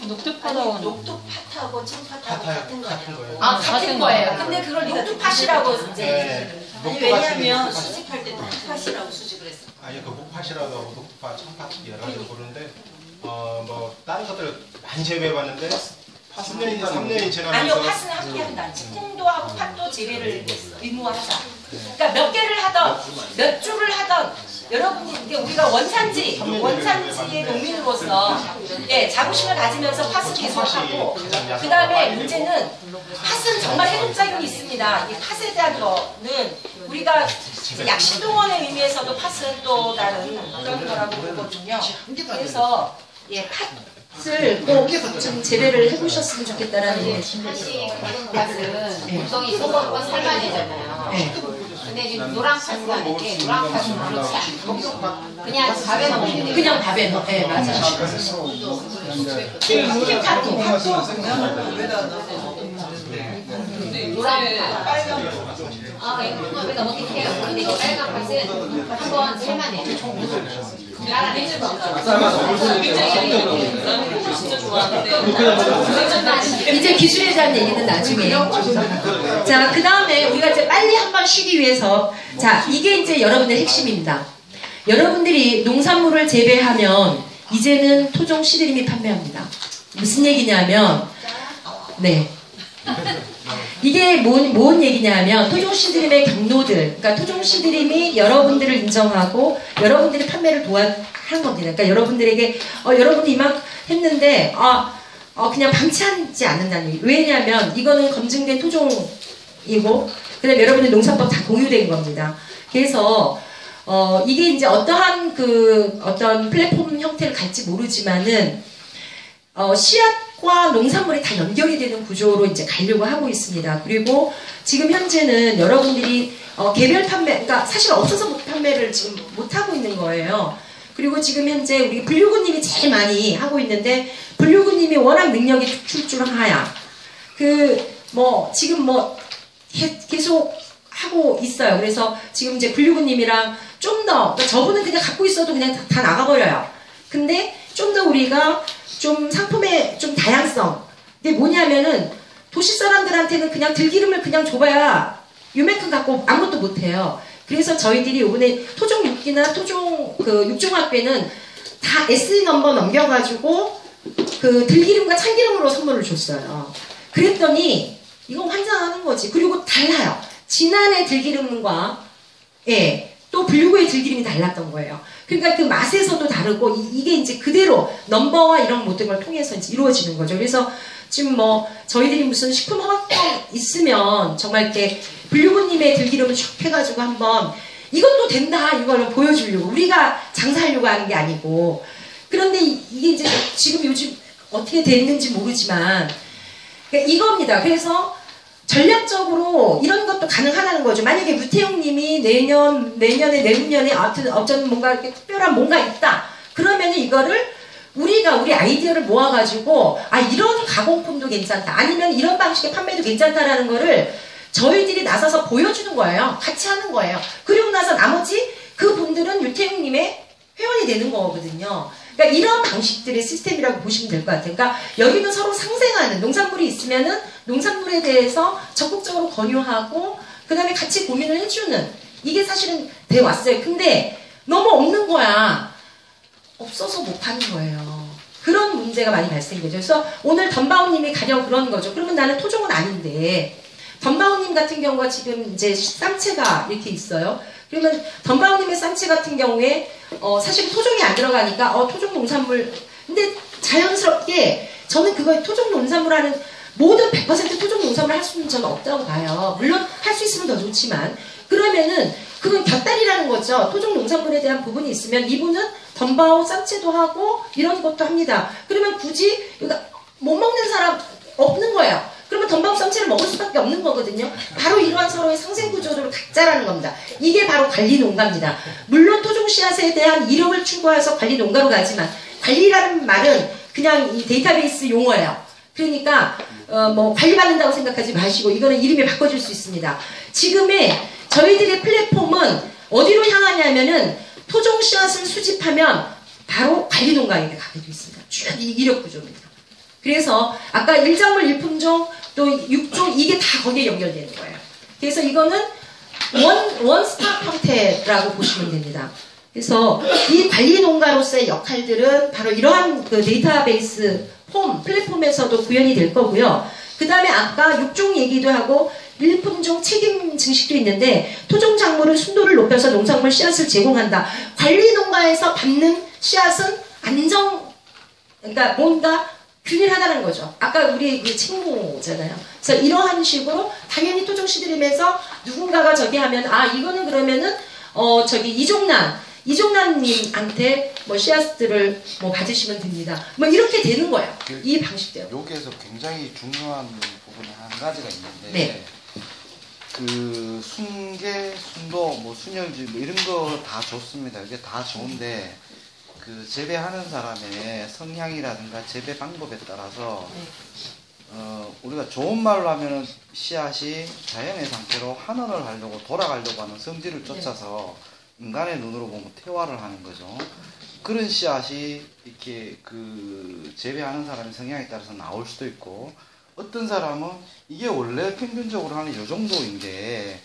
녹두팥하고 녹두팥하고 청팥하고 같은 거예요. 아, 같은 거예요. 근데 그걸 녹두팥이라고 이제 아니 왜냐면 수집할 때 녹두팥이라고 수집을 했어. 아니 그 목팥이라고 하고 녹두팥, 청팥 여러 가지 부르는데 뭐 다른 것들 많이 재배해봤는데 3년이 지나면서 아니요, 팥은 함께한다. 콩도 하고 팥도 재배를 의무화하자. 그러니까 몇 개를 하던 몇 주를 하던 여러분이 이게 우리가 원산지의 농민으로서 예, 자부심을 가지면서 팥을 계속하고 그 다음에 문제는 팥은 정말 해독작용이 있습니다. 이 팥에 대한 거는 우리가 약신동원의 의미에서도 팥은 또 다른 그런 거라고 보거든요. 그래서 예, 팥을 꼭 좀 재배를 해보셨으면 좋겠다라는 게 팥이 팥은 보통이 소금과 살만해잖아요. 근데 지금 노란 팥이라는 게 노란 팥은 그렇지 않고 그냥 밥에 넣으면 그냥 밥에 넣어. 네, 맞아요. 팥도 노란 팥, 빨간 팥. 그래서 어떻게 해요? 근데 이 빨간 팥은 한번 삶아내요. 이제 기술에 대한 얘기는 나중에. 자, 그 다음에 우리가 이제 빨리 한번 쉬기 위해서, 자, 이게 이제 여러분의 핵심입니다. 여러분들이 농산물을 재배하면 이제는 토종 시드림이 판매합니다. 무슨 얘기냐면, 네. 이게 뭔 얘기냐면 토종 시드림의 경로들, 그러니까 토종 시드림이 여러분들을 인정하고 여러분들이 판매를 한 겁니다. 그러니까 여러분들에게 여러분이 이만 했는데 그냥 방치하지 않는다는 얘기. 왜냐하면 이거는 검증된 토종이고 그다음에 여러분의 농사법 다 공유된 겁니다. 그래서 이게 이제 어떠한 어떤 플랫폼 형태를 갈지 모르지만은 씨앗과 농산물이 다 연결이 되는 구조로 이제 가려고 하고 있습니다. 그리고 지금 현재는 여러분들이 개별 판매, 그러니까 사실 없어서 판매를 지금 못 하고 있는 거예요. 그리고 지금 현재 우리 불류구님이 제일 많이 하고 있는데 불류구님이 워낙 능력이 출중하야 지금 계속 하고 있어요. 그래서 지금 이제 불류구님이랑 좀 더, 그러니까 저분은 그냥 갖고 있어도 그냥 다 나가버려요. 근데 좀 더 우리가 좀 상품의 좀 다양성. 이게 뭐냐면은 도시 사람들한테는 그냥 들기름을 그냥 줘봐야 요만큼 갖고 아무것도 못해요. 그래서 저희들이 이번에 토종 6기나 토종 육종학배는 다 SE 넘버 넘겨가지고 들기름과 참기름으로 선물을 줬어요. 그랬더니 이건 환장하는 거지. 그리고 달라요. 지난해 들기름과 또 불류구의 들기름이 달랐던 거예요. 그러니까 그 맛에서도 다르고 이게 이제 그대로 넘버와 이런 모든 걸 통해서 이제 이루어지는 거죠. 그래서 지금 저희들이 무슨 식품 허가권 있으면 정말 이렇게 불류구님의 들기름을 쭉 해가지고 한번 이것도 된다 이걸 보여주려고 우리가 장사하려고 하는 게 아니고 그런데 이게 이제 지금 요즘 어떻게 됐는지 모르지만 그러니까 이겁니다. 그래서 전략적으로 이런 것도 가능하다는 거죠. 만약에 유태용님이 내년에 어떤 뭔가 이렇게 특별한 뭔가 있다. 그러면은 이거를 우리 아이디어를 모아가지고 이런 가공품도 괜찮다. 아니면 이런 방식의 판매도 괜찮다라는 거를 저희들이 나서서 보여주는 거예요. 같이 하는 거예요. 그리고 나서 나머지 그분들은 유태용님의 회원이 되는 거거든요. 그러니까 이런 방식들의 시스템이라고 보시면 될 것 같아요. 그러니까 여기는 서로 상생하는 농산물이 있으면은 농산물에 대해서 적극적으로 권유하고 그 다음에 같이 고민을 해주는 이게 사실은 돼 왔어요. 근데 너무 없는 거야. 없어서 못 하는 거예요. 그런 문제가 많이 발생되죠. 그래서 오늘 덤바오님이 가령 그런 거죠. 그러면 나는 토종은 아닌데 덤바오님 같은 경우가 지금 이제 쌈채가 이렇게 있어요. 그러면 덤바오님의 쌈채 같은 경우에 사실 토종이 안 들어가니까 토종 농산물 근데 자연스럽게 저는 그거 토종 농산물 하는 모든 100% 토종 농산물 할 수는 저는 없다고 봐요. 물론 할 수 있으면 더 좋지만 그러면은 그건 곁다리라는 거죠. 토종 농산물에 대한 부분이 있으면 이분은 덤바오 쌈채도 하고 이런 것도 합니다. 그러면 굳이 못 먹는 사람 없는 거예요. 그러면 덤바오 쌈채를 먹을 수밖에 없는 거거든요. 바로 이러한 서로의 상생 구조를 갖자라는 겁니다. 이게 바로 관리 농가입니다. 물론 토종 씨앗에 대한 이력을 추구해서 관리 농가로 가지만 관리라는 말은 그냥 이 데이터베이스 용어예요. 그러니까 관리받는다고 생각하지 마시고 이거는 이름이 바꿔줄 수 있습니다. 지금의 저희들의 플랫폼은 어디로 향하냐면은 토종 씨앗을 수집하면 바로 관리농가에게 가게 되어 있습니다. 쭉 이력 구조입니다. 그래서 아까 1작물 1품종 또 6종 이게 다 거기에 연결되는 거예요. 그래서 이거는 원스톱 형태라고 보시면 됩니다. 그래서 이 관리농가로서의 역할들은 바로 이러한 그 데이터베이스 플랫폼에서도 구현이 될 거고요. 그 다음에 아까 6종 얘기도 하고 1품종 책임 증식도 있는데 토종 작물은 순도를 높여서 농작물 씨앗을 제공한다. 관리농가에서 받는 씨앗은 그러니까 뭔가 균일하다는 거죠. 아까 우리 그 책무잖아요. 그래서 이러한 식으로 당연히 토종 시드림에서 누군가가 저기 하면 이거는 그러면은 저기 이종란님한테 뭐 씨앗들을 뭐 받으시면 됩니다. 뭐 이렇게 되는 거예요. 이 방식대로. 여기에서 굉장히 중요한 부분이 한 가지가 있는데 네. 그 순계, 순도, 뭐 순혈지 뭐 이런 거 다 좋습니다. 이게 다 좋은데 그 재배하는 사람의 성향이라든가 재배 방법에 따라서 우리가 좋은 말로 하면은 씨앗이 자연의 상태로 환원을 하려고 돌아가려고 하는 성질을 쫓아서 인간의 눈으로 보면 퇴화를 하는 거죠. 그런 씨앗이 이렇게 그 재배하는 사람의 성향에 따라서 나올 수도 있고, 어떤 사람은 이게 원래 평균적으로 하는 요 정도인데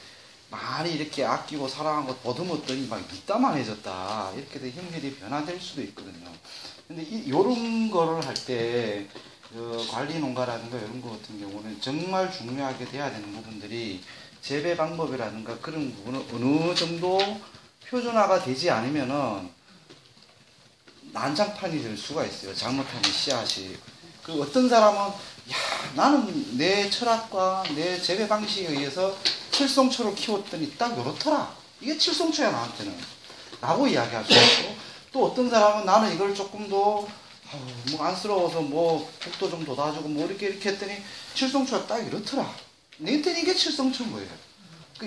많이 이렇게 아끼고 사랑하고 보듬었더니 막 이따만해졌다 이렇게 돼 형질이 변화될 수도 있거든요. 근데 요런 거를 할 때 관리 농가라든가 이런 거 같은 경우는 정말 중요하게 돼야 되는 부분들이 재배 방법이라든가 그런 부분은 어느 정도 표준화가 되지 않으면은 난장판이 될 수가 있어요. 잘못하면 씨앗이. 그 어떤 사람은 나는 내 철학과 내 재배 방식에 의해서 칠성초를 키웠더니 딱 요렇더라. 이게 칠성초야 나한테는. 라고 이야기할 수 있고, 또 어떤 사람은 나는 이걸 조금 더 뭐 안쓰러워서 뭐 국도 좀 돋아주고 뭐 이렇게 했더니 칠성초가 딱 이렇더라. 내한테는 이게 칠성초인 거예요.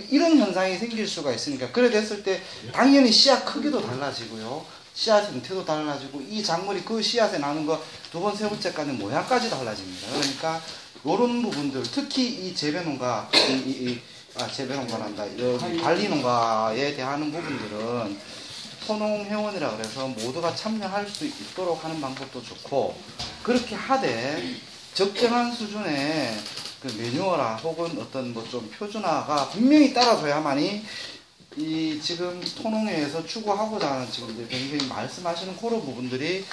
이런 현상이 생길 수가 있으니까, 그래 됐을 때 당연히 씨앗 크기도 달라지고요. 씨앗 형태도 달라지고, 이 작물이 그 씨앗에 나는 거 두 번, 세 번째까지 모양까지 달라집니다. 그러니까 이런 부분들, 특히 이 재배농가, 재배농가란다, 관리농가에 대한 부분들은 토농회원이라 그래서 모두가 참여할 수 있도록 하는 방법도 좋고, 그렇게 하되 적정한 수준의 그 매뉴얼화 혹은 어떤 뭐 좀 표준화가 분명히 따라줘야만이 이 지금 토농회에서 추구하고자 하는 지금 이제 굉장히 말씀하시는 그런 부분들이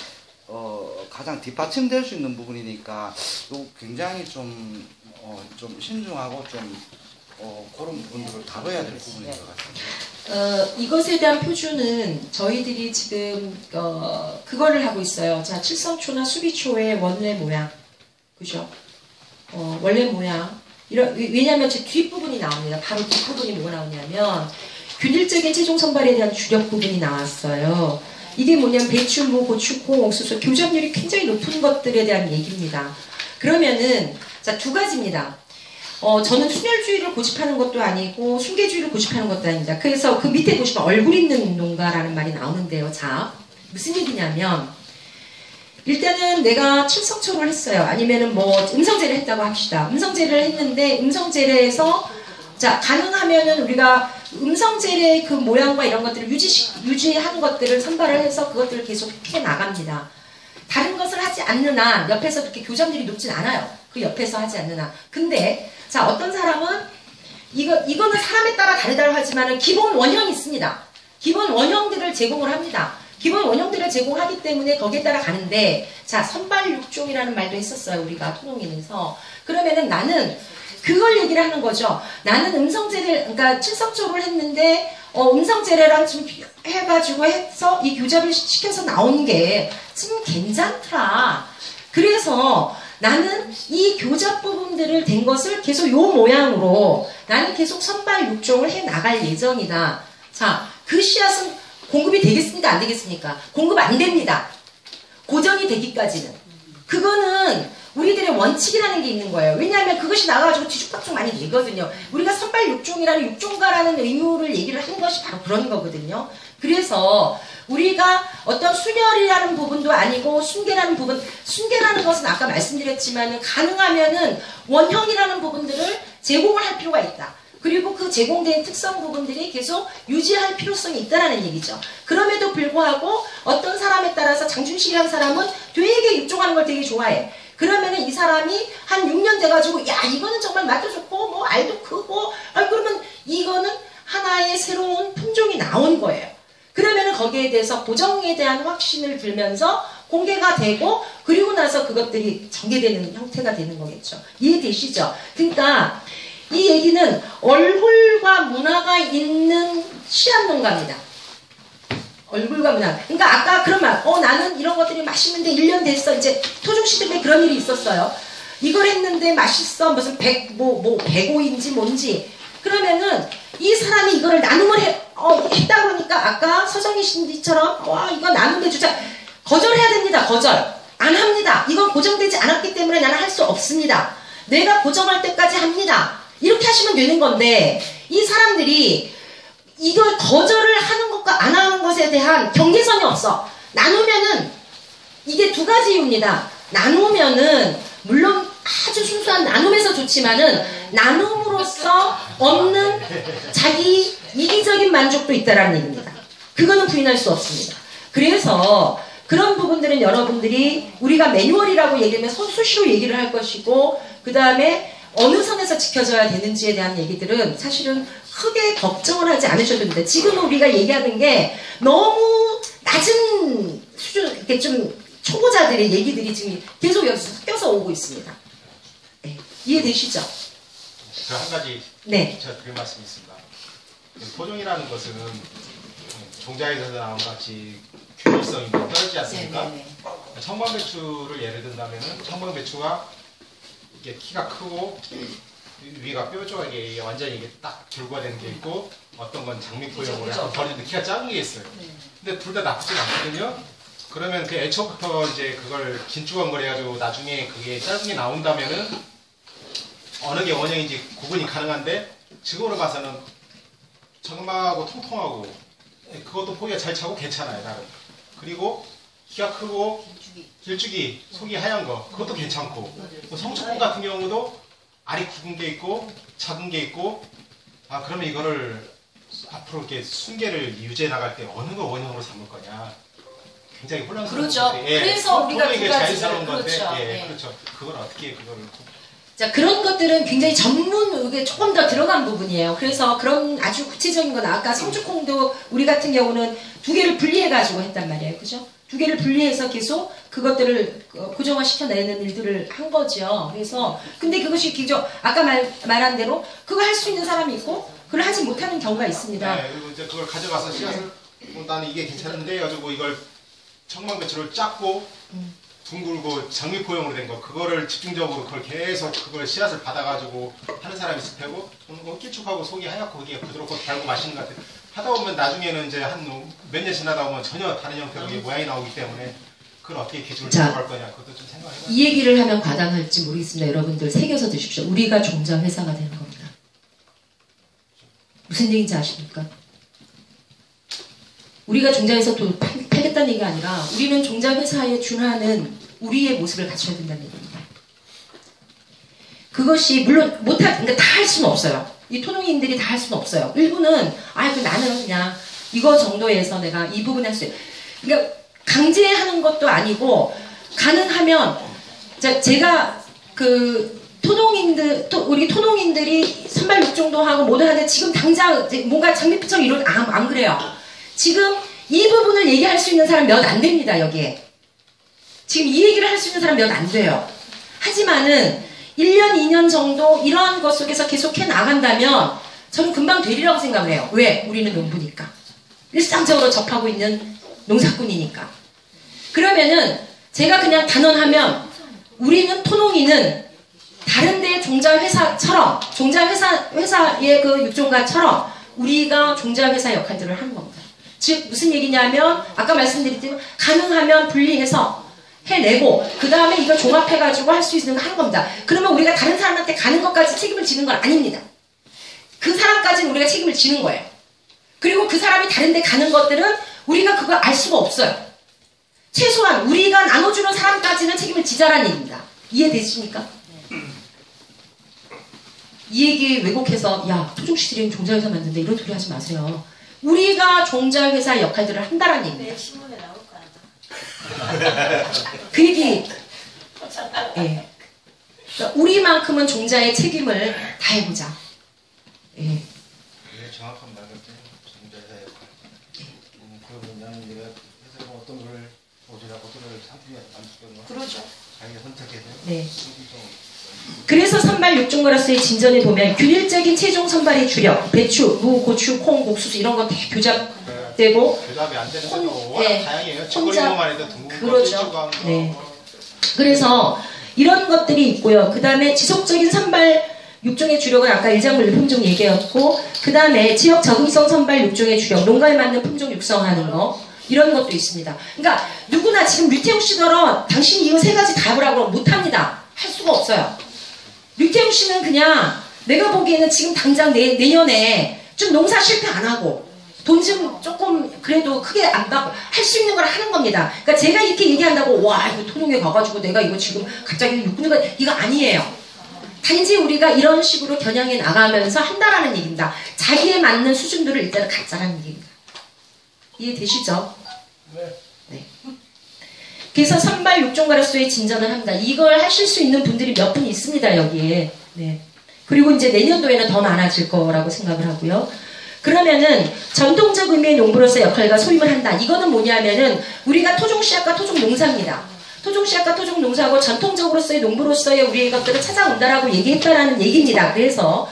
가장 뒷받침될 수 있는 부분이니까 굉장히 좀 신중하고 좀 그런 부분들을 다뤄야 될 부분인 것 같습니다. 이것에 대한 표준은 저희들이 지금 그거를 하고 있어요. 자, 칠성초나 수비초의 원래 모양, 그죠? 원래 모양. 왜냐하면 제 뒷부분이 나옵니다. 바로 뒷부분이 뭐가 나오냐면 균일적인 최종 선발에 대한 주력 부분이 나왔어요. 이게 뭐냐면 배추, 무, 고추, 콩, 옥수수 교잡률이 굉장히 높은 것들에 대한 얘기입니다. 그러면은 자, 두 가지입니다. 저는 순혈주의를 고집하는 것도 아니고 순계주의를 고집하는 것도 아닙니다. 그래서 그 밑에 보시면 얼굴 있는 농가라는 말이 나오는데요. 자, 무슨 얘기냐면 일단은 내가 칠성초를 했어요. 아니면은 뭐 음성제를 했다고 합시다. 음성제를 했는데 음성제에서 자, 가능하면은 우리가 음성제의 그 모양과 이런 것들을 유지하는 것들을 선발을 해서 그것들을 계속 해 나갑니다. 다른 것을 하지 않는 한 옆에서 그렇게 교잡률이 높진 않아요. 그 옆에서 하지 않는 한. 근데 자, 어떤 사람은 이거는 사람에 따라 다르다고 하지만은 기본 원형이 있습니다. 기본 원형들을 제공을 합니다. 기본 원형들을 제공하기 때문에 거기에 따라 가는데, 자, 선발 6종이라는 말도 했었어요. 우리가 토농인에서. 그러면은 나는 그걸 얘기를 하는 거죠. 나는 음성제를, 그러니까 칠성초를 했는데 음성제래랑 좀 해가지고 해서 이 교잡을 시켜서 나온 게 좀 괜찮더라. 그래서 나는 이 교잡 부분들을 된 것을 계속 요 모양으로 나는 계속 선발 6종을 해 나갈 예정이다. 자, 그 씨앗은 공급이 되겠습니까? 안 되겠습니까? 공급 안 됩니다. 고정이 되기까지는. 그거는 우리들의 원칙이라는 게 있는 거예요. 왜냐하면 그것이 나가가지고 뒤죽박죽 많이 되거든요. 우리가 선발 6종이라는 6종가라는 의무를 얘기를 하는 것이 바로 그런 거거든요. 그래서 우리가 어떤 순혈이라는 부분도 아니고 순계라는 부분, 순계라는 것은 아까 말씀드렸지만 가능하면은 원형이라는 부분들을 제공을 할 필요가 있다. 그리고 그 제공된 특성 부분들이 계속 유지할 필요성이 있다는 얘기죠. 그럼에도 불구하고 어떤 사람에 따라서 장준식이라는 사람은 되게 육종하는 걸 되게 좋아해. 그러면은 이 사람이 한 6년 돼가지고 야 이거는 정말 맛도 좋고 뭐 알도 크고 그러면 이거는 하나의 새로운 품종이 나온 거예요. 그러면은 거기에 대해서 고정에 대한 확신을 들면서 공개가 되고 그리고 나서 그것들이 전개되는 형태가 되는 거겠죠. 이해되시죠? 그러니까 이 얘기는 얼굴과 문화가 있는 씨앗농가입니다. 얼굴과 문화. 그러니까 아까 그런 말, 나는 이런 것들이 맛있는데 1년 됐어. 이제 토종 시대에 그런 일이 있었어요. 이걸 했는데 맛있어. 무슨 105인지 뭔지. 그러면은 이 사람이 이거를 나눔을 했다 그러니까 아까 서정희 씨처럼 이거 나눔해 주자. 거절해야 됩니다. 거절. 안 합니다. 이건 고정되지 않았기 때문에 나는 할 수 없습니다. 내가 고정할 때까지 합니다. 이렇게 하시면 되는 건데 이 사람들이 이걸 거절을 하는 것과 안 하는 것에 대한 경계선이 없어. 나누면은 이게 두 가지 이유입니다. 나누면은 물론 아주 순수한 나눔에서 좋지만은 나눔으로써 얻는 자기 이기적인 만족도 있다라는 얘기입니다. 그거는 부인할 수 없습니다. 그래서 그런 부분들은 여러분들이 우리가 매뉴얼이라고 얘기하면 수시로 얘기를 할 것이고 그 다음에 어느 선에서 지켜져야 되는지에 대한 얘기들은 사실은 크게 걱정을 하지 않으셔도 됩니다. 지금 우리가 얘기하는 게 너무 낮은 수준, 이렇게 좀 초보자들의 얘기들이 지금 계속 여기서 섞여서 오고 있습니다. 네. 이해되시죠? 저 한 가지 네. 제가 드릴 말씀이 있습니다. 토종이라는 것은 종자에서 나온 같이 균일성이 떨어지지 않습니까? 네네네. 청방배추를 예를 든다면은 청방배추가 이게 키가 크고 위가 뾰족하게 완전히 이게 딱 줄과된 게 있고 어떤 건 장미포용으로 약간 버리는데 키가 작은 게 있어요. 근데 둘 다 나쁘진 않거든요. 그러면 그 애초부터 이제 그걸 긴축원걸 해가지고 나중에 그게 짧은 게 나온다면은 어느 게 원형인지 구분이 가능한데 지금으로 봐서는 정막하고 통통하고 그것도 포기가 잘 차고 괜찮아요. 나름. 그리고 키가 크고 길쭉이 속이 하얀 거 그것도 괜찮고 성축콩 같은 경우도 알이 굵은 게 있고 작은 게 있고 그러면 이거를 앞으로 이렇게 순계를 유지해 나갈 때 어느 걸 원형으로 삼을 거냐 굉장히 혼란스러운 그렇죠. 건데, 그래서 우리가 이게 두 가지를, 자연스러운 건데 그렇죠. 그렇죠. 그걸 어떻게 그거를 자, 그런 것들은 굉장히 전문, 조금 더 들어간 부분이에요. 그래서 그런 아주 구체적인 건 아까 성주콩도 우리 같은 경우는 두 개를 분리해가지고 했단 말이에요. 그죠? 두 개를 분리해서 계속 그것들을 고정화 시켜내는 일들을 한 거죠. 그래서, 근데 그것이 아까 말한 대로 그거 할 수 있는 사람이 있고, 그걸 하지 못하는 경우가 있습니다. 네, 그리고 이제 그걸 가져가서 씨앗을, 나는 이게 괜찮은데, 가지고 이걸 청방배추를 짰고, 둥글고 장미포용으로 된 거 그거를 집중적으로 그걸 계속 그걸 씨앗을 받아가지고 하는 사람이 있을 테고 끼쭉하고 속이 하얗고 그게 부드럽고 달고 맛있는 것 같아요. 하다 보면 나중에는 이제 한 몇 년 지나다 보면 전혀 다른 형태로 모양이 나오기 때문에 그걸 어떻게 기준을 잡아갈 거냐 그것도 좀 생각해봐요. 이 얘기를 하면 과장할지 모르겠습니다. 여러분들 새겨서 드십시오. 우리가 종자 회사가 되는 겁니다. 무슨 얘기인지 아십니까? 우리가 종자에서 돈 팔겠다는 얘기가 아니라 우리는 종자 회사에 준하는 우리의 모습을 갖춰야 된다는 얘기입니다. 그것이 물론 그러니까 다 할 수는 없어요. 이 토종인들이 다 할 수는 없어요. 일부는 나는 그냥 이거 정도에서 내가 이 부분 할 수 있어요. 그러니까 강제하는 것도 아니고 가능하면 제가 그 우리 토종인들이 선발 육종도 하고 뭐도 하는데 지금 당장 뭔가 장미피청 이런 안 그래요. 지금 이 부분을 얘기할 수 있는 사람 몇 안 됩니다, 여기에. 지금 이 얘기를 할 수 있는 사람 몇 안 돼요. 하지만은 1년, 2년 정도 이러한 것 속에서 계속해 나간다면 저는 금방 되리라고 생각을 해요. 왜? 우리는 농부니까. 일상적으로 접하고 있는 농사꾼이니까. 그러면은 제가 그냥 단언하면 우리는 토농이는 다른 데 종자회사처럼 종자회사의 그 육종가처럼 우리가 종자회사 역할들을 하는 겁니다. 즉 무슨 얘기냐면 아까 말씀드렸지만 가능하면 분리해서 해내고 그 다음에 이걸 종합해가지고 할 수 있는 거 하는 겁니다. 그러면 우리가 다른 사람한테 가는 것까지 책임을 지는 건 아닙니다. 그 사람까지는 우리가 책임을 지는 거예요. 그리고 그 사람이 다른 데 가는 것들은 우리가 그걸 알 수가 없어요. 최소한 우리가 나눠주는 사람까지는 책임을 지자라는 얘기입니다. 이해되십니까? 이 얘기 왜곡해서 야 토종시들이 종자회사 만든다 이런 소리 하지 마세요. 우리가 종자회사 역할들을 한다라는 얘기입니다. 네, 신문에 나올 거야. 그 얘기 예. 그러니까 우리만큼은 종자의 책임을 다해보자. 예. 네, 정확한 말 같아요. 종자회사 역할. 그러면 나는 내가 회사가 어떤 걸 보조하고 어떤 걸 상품이 안 쓰는 거. 그러죠. 자기가 선택해서. 네. 그래서 선발 6종으로서의 진전에 보면 균일적인 체중 선발의 주력, 배추, 무, 고추, 콩, 옥수수 이런 거 다 교잡되고 교잡이 안 되는 것도 워낙 네. 다양해요. 초콜릿만 해도 둥근 거, 그렇죠. 뾰족한 거. 네. 그래서 이런 것들이 있고요. 그 다음에 지속적인 선발 6종의 주력은 아까 일장물리 품종 얘기했고 그 다음에 지역 적응성 선발 6종의 주력, 농가에 맞는 품종 육성하는 거 이런 것도 있습니다. 그러니까 누구나 지금 류태욱 씨더러 당신이 이거 세 가지 다 해보라고 못합니다. 할 수가 없어요. 류태욱 씨는 그냥 내가 보기에는 지금 당장 내년에 좀 농사 실패 안 하고 돈 좀 조금 그래도 크게 안 받고 할 수 있는 걸 하는 겁니다. 그러니까 제가 이렇게 얘기한다고 와 이거 토종에 가가지고 내가 이거 지금 갑자기 육군가 이거 아니에요. 단지 우리가 이런 식으로 겨냥해 나가면서 한다라는 얘기입니다. 자기에 맞는 수준들을 일단은 갖자라는 얘기입니다. 이해되시죠? 네. 그래서 선발 6종가로서의 진전을 합니다. 이걸 하실 수 있는 분들이 몇 분 있습니다. 여기에. 네. 그리고 이제 내년도에는 더 많아질 거라고 생각을 하고요. 그러면은 전통적 의미의 농부로서의 역할과 소임을 한다. 이거는 뭐냐면은 우리가 토종씨앗과 토종농사입니다. 토종씨앗과 토종농사하고 전통적으로서의 농부로서의 우리의 것들을 찾아온다라고 얘기했다라는 얘기입니다. 그래서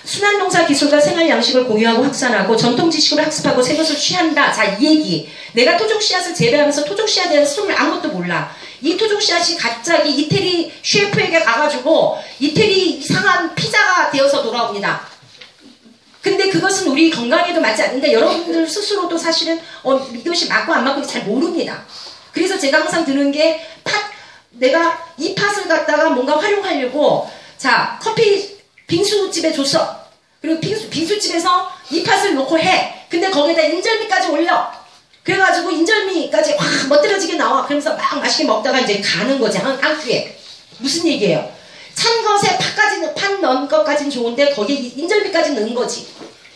순환농사 기술과 생활 양식을 공유하고 확산하고 전통 지식을 학습하고 새 것을 취한다. 자, 이 얘기. 내가 토종씨앗을 재배하면서 토종씨앗에 대한 소리를 아무것도 몰라. 이 토종씨앗이 갑자기 이태리 셰프에게 가가지고 이태리 이상한 피자가 되어서 돌아옵니다. 근데 그것은 우리 건강에도 맞지 않는데 여러분들 스스로도 사실은 이것이 맞고 안 맞고 잘 모릅니다. 그래서 제가 항상 드는 게 내가 이 팥을 갖다가 뭔가 활용하려고 자 커피 빙수집에 줬어. 그리고 빙수집에서 이 팥을 넣고 해. 근데 거기에다 인절미까지 올려. 그래가지고 인절미까지 확 멋들어지게 나와. 그러면서 막 맛있게 먹다가 이제 가는 거지 한 큐에. 무슨 얘기예요? 찬 것에 팥 넣은 것까지는 좋은데 거기에 인절미까지 넣은 거지.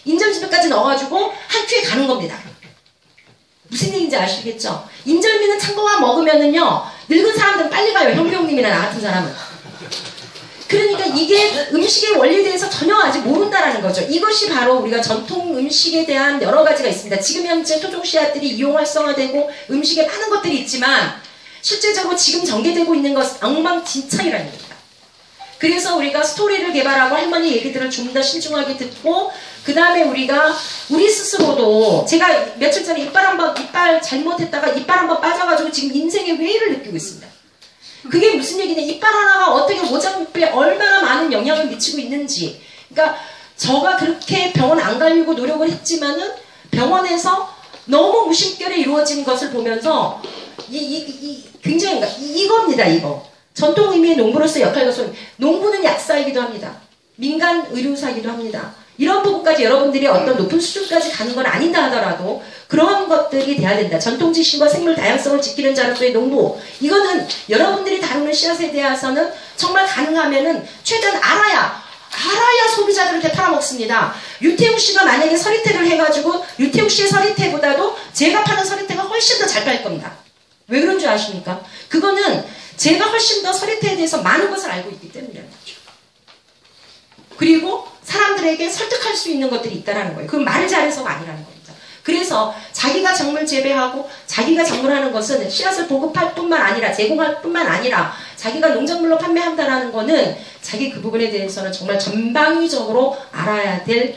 인절미까지 넣어가지고 한 큐에 가는 겁니다. 무슨 얘기인지 아시겠죠? 인절미는 찬 거만 먹으면은요 늙은 사람들은 빨리 가요. 현병님이나 나 같은 사람은. 그러니까 이게 음식의 원리에 대해서 전혀 아직 모른다라는 거죠. 이것이 바로 우리가 전통 음식에 대한 여러 가지가 있습니다. 지금 현재 토종씨앗들이 이용 활성화되고 음식에 많은 것들이 있지만 실제적으로 지금 전개되고 있는 것은 엉망진창이라는 겁니다. 그래서 우리가 스토리를 개발하고 할머니 얘기들을 좀 더 신중하게 듣고 그 다음에 우리 스스로도 제가 며칠 전에 이빨 잘못했다가 이빨 한번 빠져가지고 지금 인생의 회의를 느끼고 있습니다. 그게 무슨 얘기냐? 이빨 하나가 어떻게 모장뼈에 얼마나 많은 영향을 미치고 있는지. 그러니까 저가 그렇게 병원 안 가려고 노력을 했지만은 병원에서 너무 무심결에 이루어진 것을 보면서 굉장히 이겁니다. 이거. 전통 의미의 농부로서의 역할과 소임. 농부는 약사이기도 합니다. 민간 의료사이기도 합니다. 이런 부분까지 여러분들이 어떤 높은 수준까지 가는 건 아닌다 하더라도 그런 것들이 돼야 된다. 전통 지식과 생물 다양성을 지키는 자로서의 농부. 이거는 여러분들이 다루는 씨앗에 대해서는 정말 가능하면은 최대한 알아야 소비자들한테 팔아먹습니다. 류태욱 씨가 만약에 서리태를 해가지고 류태욱 씨의 서리태보다도 제가 파는 서리태가 훨씬 더 잘 팔 겁니다. 왜 그런 줄 아십니까? 그거는 제가 훨씬 더 서리태에 대해서 많은 것을 알고 있기 때문이라는 거죠. 그리고 사람들에게 설득할 수 있는 것들이 있다는 거예요. 그건 말을 잘해서가 아니라는 겁니다. 그래서 자기가 작물 재배하고 자기가 작물하는 것은 씨앗을 보급할 뿐만 아니라 제공할 뿐만 아니라 자기가 농작물로 판매한다는 거는 자기 그 부분에 대해서는 정말 전방위적으로 알아야 될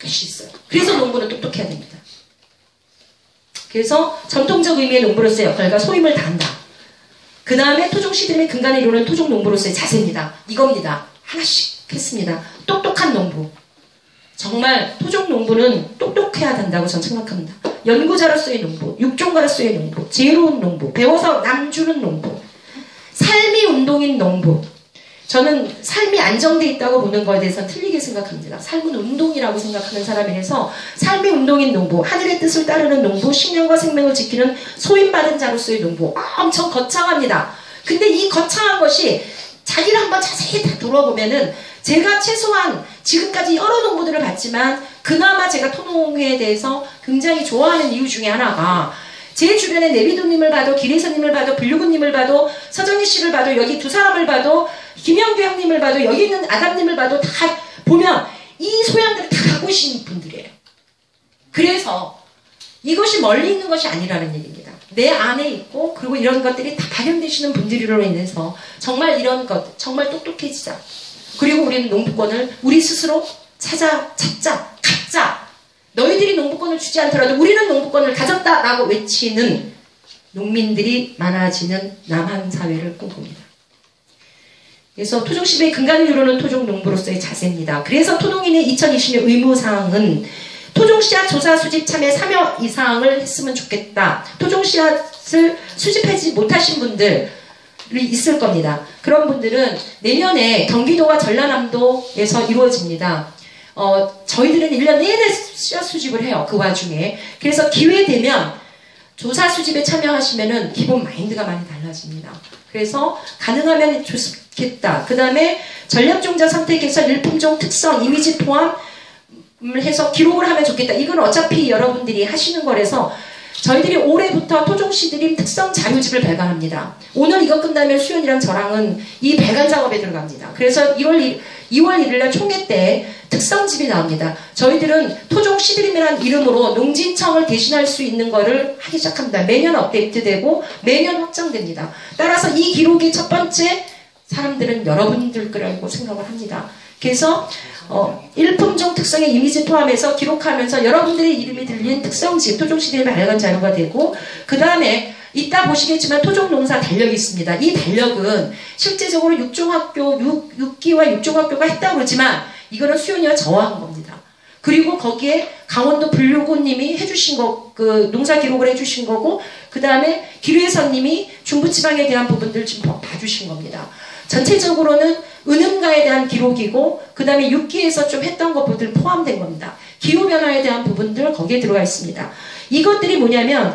것이 있어요. 그래서 농부는 똑똑해야 됩니다. 그래서 전통적 의미의 농부로서의 역할과 소임을 다한다. 그 다음에 토종시드림의 근간을 이루는 토종농부로서의 자세입니다. 이겁니다. 하나씩 했습니다. 똑똑한 농부. 정말 토종농부는 똑똑해야 된다고 저는 생각합니다. 연구자로서의 농부, 육종가로서의 농부, 지혜로운 농부, 배워서 남주는 농부, 삶이 운동인 농부. 저는 삶이 안정돼 있다고 보는 거에 대해서 틀리게 생각합니다. 삶은 운동이라고 생각하는 사람이라서 삶이 운동인 농부, 하늘의 뜻을 따르는 농부, 식량과 생명을 지키는 소임받은 자로서의 농부. 엄청 거창합니다. 근데 이 거창한 것이 자기를 한번 자세히 다 돌아보면은 제가 최소한 지금까지 여러 농부들을 봤지만 그나마 제가 토농회에 대해서 굉장히 좋아하는 이유 중에 하나가 제 주변에 내비도님을 봐도 기리선님을 봐도 불류군님을 봐도 서정희 씨를 봐도 여기 두 사람을 봐도 김영규 형님을 봐도 여기 있는 아담님을 봐도 다 보면 이 소양들을 다 갖고 계신 분들이에요. 그래서 이것이 멀리 있는 것이 아니라는 얘기입니다. 내 안에 있고 그리고 이런 것들이 다 발현되시는 분들로 인해서 정말 이런 것 정말 똑똑해지자. 그리고 우리는 농부권을 우리 스스로 찾자, 갖자. 너희들이 농부권을 주지 않더라도 우리는 농부권을 가졌다라고 외치는 농민들이 많아지는 남한 사회를 꿈꿉니다. 그래서 토종10의 근간을 이루는 토종농부로서의 자세입니다. 그래서 토농인의 2020년 의무사항은 토종씨앗 조사 수집 참여 3여 이상을 했으면 좋겠다. 토종씨앗을 수집하지 못하신 분들이 있을 겁니다. 그런 분들은 내년에 경기도와 전라남도에서 이루어집니다. 저희들은 1년 내내 씨앗 수집을 해요. 그 와중에. 그래서 기회되면 조사 수집에 참여하시면은 기본 마인드가 많이 달라집니다. 그래서 가능하면 좋겠다. 그 다음에 전략종자 선택에서 일품종 특성, 이미지 포함을 해서 기록을 하면 좋겠다. 이건 어차피 여러분들이 하시는 거라서 저희들이 올해부터 토종씨드림 특성 자료집을 발간합니다. 오늘 이거 끝나면 수연이랑 저랑은 이 발간 작업에 들어갑니다. 그래서 2월 1일날 총회 때 특성집이 나옵니다. 저희들은 토종씨드림이라는 이름으로 농진청을 대신할 수 있는 거를 하기 시작합니다. 매년 업데이트되고 매년 확정됩니다. 따라서 이 기록의 첫 번째 사람들은 여러분들 거라고 생각을 합니다. 그래서 일품종 특성의 이미지 포함해서 기록하면서 여러분들의 이름이 들린 특성집 토종씨드림 발간 자료가 되고 그 다음에 이따 보시겠지만 토종농사 달력이 있습니다. 이 달력은 실제적으로 육종학교, 6기와 육종학교가 했다고 그러지만 이거는 수연이와 저와 한 겁니다. 그리고 거기에 강원도 불류고님이 해주신 거, 그 농사 기록을 해주신 거고 그 다음에 기류혜선님이 중부지방에 대한 부분들 지금 봐주신 겁니다. 전체적으로는 은음가에 대한 기록이고 그 다음에 6기에서 좀 했던 것들 포함된 겁니다. 기후변화에 대한 부분들 거기에 들어가 있습니다. 이것들이 뭐냐면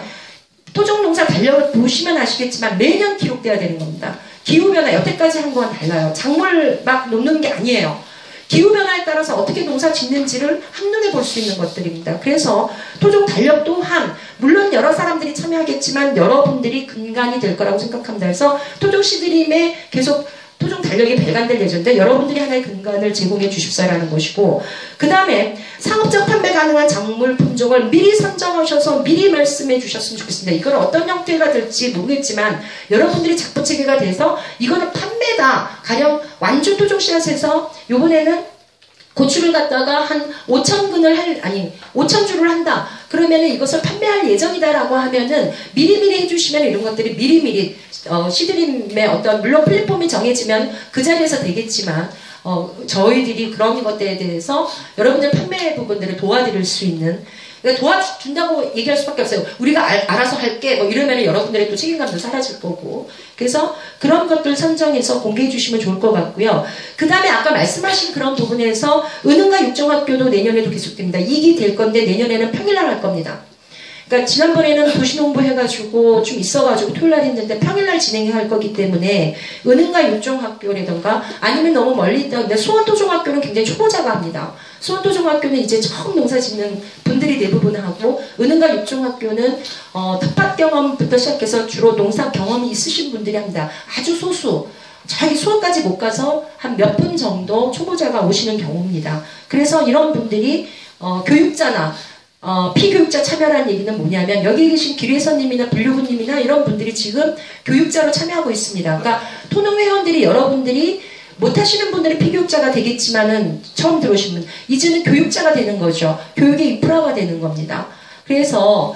토종농사 달력을 보시면 아시겠지만 매년 기록돼야 되는 겁니다. 기후변화 여태까지 한 거와 달라요. 작물 막 놓는 게 아니에요. 기후변화에 따라서 어떻게 농사 짓는지를 한눈에 볼 수 있는 것들입니다. 그래서 토종 달력 또한 물론 여러 사람들이 참여하겠지만 여러분들이 근간이 될 거라고 생각합니다. 그래서 토종씨드림에 계속 토종 달력이 발간될 예정인데 여러분들이 하나의 근간을 제공해 주십사라는 것이고 그 다음에 상업적 판매 가능한 작물 품종을 미리 선정하셔서 미리 말씀해 주셨으면 좋겠습니다. 이건 어떤 형태가 될지 모르겠지만 여러분들이 작부체계가 돼서 이거는 판매다. 가령 완주 토종 씨앗에서 요번에는 고추를 갖다가 한 5,000주를 한다. 그러면은 이것을 판매할 예정이다라고 하면은 미리미리 해주시면 이런 것들이 미리미리 씨드림의 어떤 물론 플랫폼이 정해지면 그 자리에서 되겠지만 저희들이 그런 것들에 대해서 여러분들 판매 부분들을 도와드릴 수 있는 도와준다고 얘기할 수밖에 없어요. 우리가 알아서 할게 뭐 이러면 여러분들의 또 책임감도 사라질 거고 그래서 그런 것들 선정해서 공개해 주시면 좋을 것 같고요. 그 다음에 아까 말씀하신 그런 부분에서 은흥과 육종학교도 내년에도 계속됩니다. 2기 될 건데 내년에는 평일날 할 겁니다. 그러니까 지난번에는 도시농부 해가지고 좀 있어가지고 토요일날 했는데 평일날 진행할 거기 때문에 은흥과 육종학교라던가 아니면 너무 멀리 있다 근데 수원토종학교는 굉장히 초보자가 합니다. 수원토종학교는 이제 처음 농사 짓는 분들이 대부분 하고 은흥과 육종학교는 텃밭 경험부터 시작해서 주로 농사 경험이 있으신 분들이 합니다. 아주 소수 자기 수원까지 못 가서 한 몇 분 정도 초보자가 오시는 경우입니다. 그래서 이런 분들이 교육자나 피교육자 참여라는 얘기는 뭐냐면 여기 계신 기뢰선님이나 불류군님이나 이런 분들이 지금 교육자로 참여하고 있습니다. 그러니까 토농회원들이 여러분들이 못하시는 분들이 피교육자가 되겠지만은 처음 들어오신 분 이제는 교육자가 되는 거죠. 교육의 인프라가 되는 겁니다. 그래서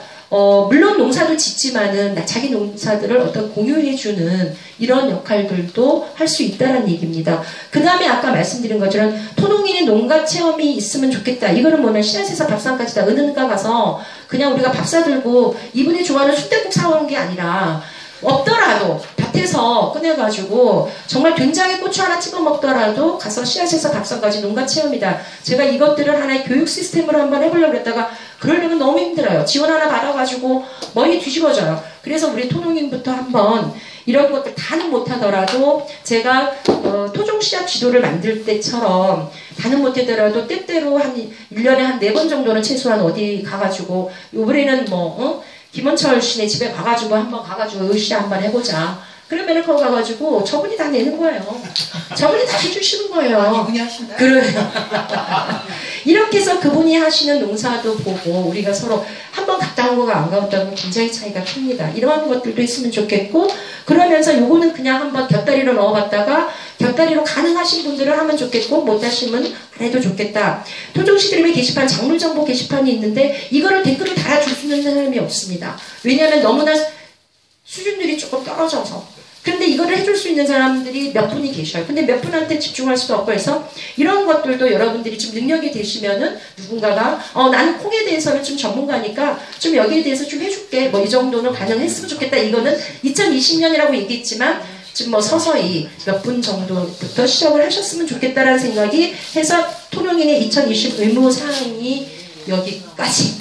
물론 농사도 짓지만은 자기 농사들을 어떤 공유해주는 이런 역할들도 할 수 있다는 얘기입니다. 그 다음에 아까 말씀드린 것처럼 토농인의 농가 체험이 있으면 좋겠다. 이거는 뭐냐면 씨앗에서 밥상까지 다 은은가 가서 그냥 우리가 밥 사들고 이분이 좋아하는 순댓국 사오는 게 아니라 없더라도 밭에서 꺼내가지고 정말 된장에 고추 하나 찍어 먹더라도 가서 씨앗에서 밥상까지 농가 체험이다. 제가 이것들을 하나의 교육 시스템으로 한번 해보려고 했다가 그러려면 너무 힘들어요. 지원 하나 받아가지고 머리 뒤집어져요. 그래서 우리 토농인부터 한번 이런 것들 다는 못하더라도 제가 토종씨앗 지도를 만들 때처럼 다는 못하더라도 때때로 한 1년에 한 4번 정도는 최소한 어디 가가지고 요번에는 뭐 김원철 씨네 집에 가가지고 한번 가가지고 으쌰 한번 해보자. 그러면은 거기 가가지고 저분이 다 내는 거예요. 저분이 다 해주시는 거예요. 그분이 하신다요? 그래요. 이렇게 해서 그분이 하시는 농사도 보고 우리가 서로 한번 갔다 온 거가 안 갔다 온 거 굉장히 차이가 큽니다. 이러한 것들도 있으면 좋겠고 그러면서 요거는 그냥 한번 곁다리로 넣어봤다가 곁다리로 가능하신 분들은 하면 좋겠고 못하시면 안 해도 좋겠다. 토종시드림의 게시판 작물정보 게시판이 있는데 이거를 댓글을 달아줄 수 있는 사람이 없습니다. 왜냐하면 너무나 수준들이 조금 떨어져서. 그런데 이거를 해줄 수 있는 사람들이 몇 분이 계셔요. 근데 몇 분한테 집중할 수도 없고 해서 이런 것들도 여러분들이 좀 능력이 되시면은 누군가가 나는 콩에 대해서는 좀 전문가니까 좀 여기에 대해서 좀 해줄게. 뭐 이 정도는 가능했으면 좋겠다. 이거는 2020년이라고 얘기했지만 지금 뭐 서서히 몇 분 정도부터 시작을 하셨으면 좋겠다라는 생각이 해서 토종인의 2020 의무사항이 여기까지입니다.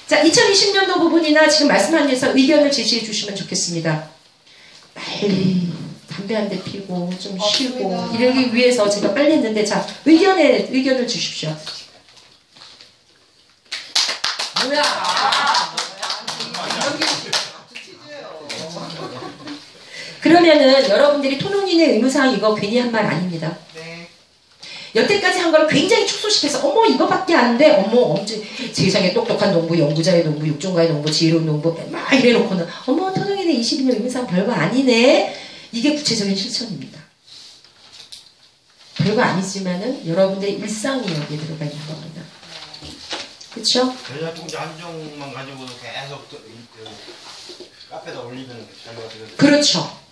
자, 2020년도 부분이나 지금 말씀한 데서 의견을 제시해 주시면 좋겠습니다. 빨리 담배 한 대 피고 좀 쉬고 이러기 위해서 제가 빨리 했는데 자, 의견을 주십시오. 뭐야? 그러면은 여러분들이 토론인의 의무사항 이거 괜히 한 말 아닙니다. 여태까지 한 걸 굉장히 축소시켜서 어머 이거밖에 안 돼. 어머 엄청 세상에 똑똑한 농부, 연구자의 농부, 육종가의 농부, 지혜로운 농부 막 이래놓고는 어머 토종인의 22년 의무사항 별거 아니네. 이게 구체적인 실천입니다. 별거 아니지만은 여러분들의 일상이 여기에 들어가 있는 겁니다. 그렇죠? 전자통지 한 종만 가지고도 계속 카페에다 올리면 잘 되거든요. 그렇죠.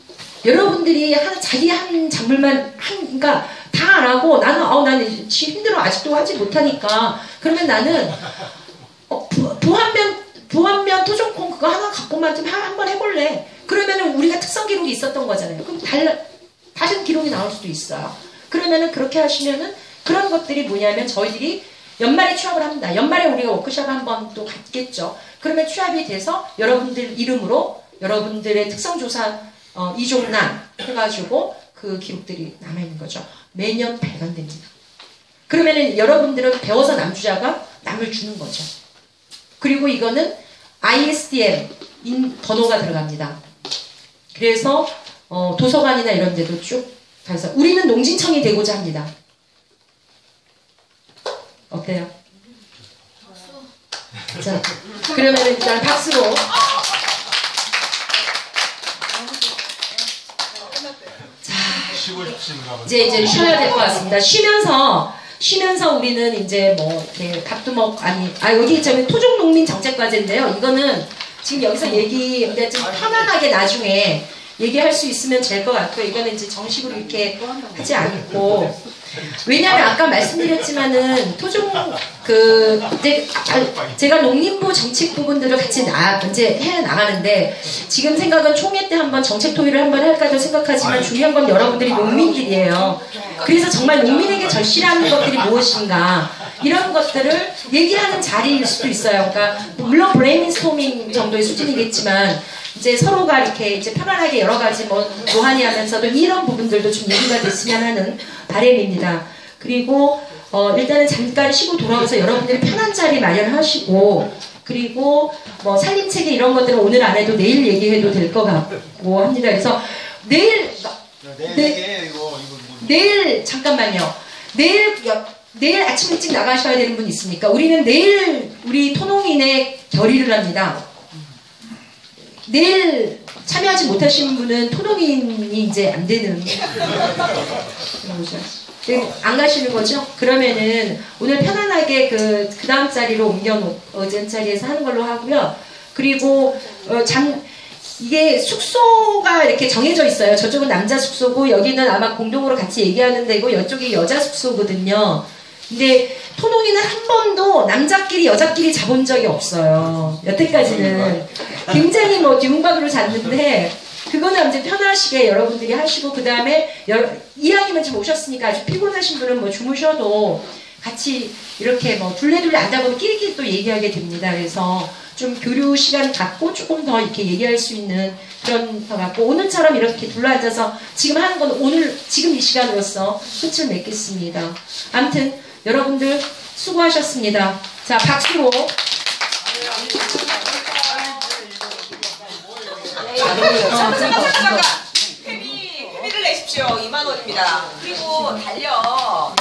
여러분들이 자기 한 작물만 그러니까 다 안 하고 나는 힘들어 아직도 하지 못하니까 그러면 나는 부안면 토종콩 그거 하나 갖고만 좀 한번 해볼래. 그러면은 우리가 특성 기록이 있었던 거잖아요. 그럼 다른 기록이 나올 수도 있어요. 그러면은 그렇게 하시면은 그런 것들이 뭐냐면 저희들이 연말에 취합을 합니다. 연말에 우리가 워크숍 한번 또 갖겠죠. 그러면 취합이 돼서 여러분들 이름으로 여러분들의 특성조사 이종란 해가지고 그 기록들이 남아있는 거죠. 매년 발간됩니다. 그러면은 여러분들은 배워서 남주자가 남을 주는 거죠. 그리고 이거는 ISDN 번호가 들어갑니다. 그래서 도서관이나 이런 데도 쭉 가서 우리는 농진청이 되고자 합니다. 어때요? 자, 그러면 일단 박수로. 자, 이제 쉬어야 될 것 같습니다. 쉬면서 우리는 이제 뭐 이렇게 밥도 먹고 여기 있잖아요. 토종농민 정책과제인데요. 이거는 지금 여기서 근데 좀 편안하게 나중에 얘기할 수 있으면 될 것 같고요. 이거는 이제 정식으로 이렇게 하지 않고. 왜냐하면 아까 말씀드렸지만은 제가 농림부 정책 부분들을 같이 이제 해 나가는데 지금 생각은 총회 때 한번 정책 토의를 한번 할까도 생각하지만 중요한 건 여러분들이 농민들이에요. 그래서 정말 농민에게 절실한 것들이 무엇인가 이런 것들을 얘기하는 자리일 수도 있어요. 그러니까 물론 브레인스토밍 정도의 수준이겠지만 이제 서로가 이렇게 이제 편안하게 여러 가지 노하니 하면서도 이런 부분들도 좀 얘기가 됐으면 하는 바람입니다. 그리고 일단은 잠깐 쉬고 돌아와서 여러분들이 편한 자리 마련하시고 그리고 살림체계 이런 것들은 오늘 안 해도 내일 얘기해도 될 것 같고 합니다. 그래서 내일 잠깐만요. 내일 아침 일찍 나가셔야 되는 분 있습니까? 우리는 내일 우리 토농인의 결의를 합니다. 내일 참여하지 못하시는 분은 토종인이 이제 안 되는 안 가시는 거죠? 그러면은 오늘 편안하게 그 다음 자리로 어제 자리에서 하는 걸로 하고요. 그리고 이게 숙소가 이렇게 정해져 있어요. 저쪽은 남자 숙소고 여기는 아마 공동으로 같이 얘기하는 데고 이쪽이 여자 숙소거든요. 근데 토농이는 한 번도 남자끼리 여자끼리 자본 적이 없어요. 여태까지는 굉장히 듀음박으로 잤는데 그거는 이제 편하시게 여러분들이 하시고 그 다음에 이왕이면 지금 오셨으니까 아주 피곤하신 분은 주무셔도 같이 이렇게 둘레둘레 앉아보면 끼리끼리 또 얘기하게 됩니다. 그래서 좀 교류 시간 갖고 조금 더 이렇게 얘기할 수 있는 그런 것 같고, 오늘처럼 이렇게 둘러앉아서 지금 하는 건 오늘 지금 이 시간으로서 끝을 맺겠습니다. 아무튼 여러분들 수고하셨습니다. 자, 박수로. 잠깐 회비를 내십시오. 2만 원입니다. 그리고 달력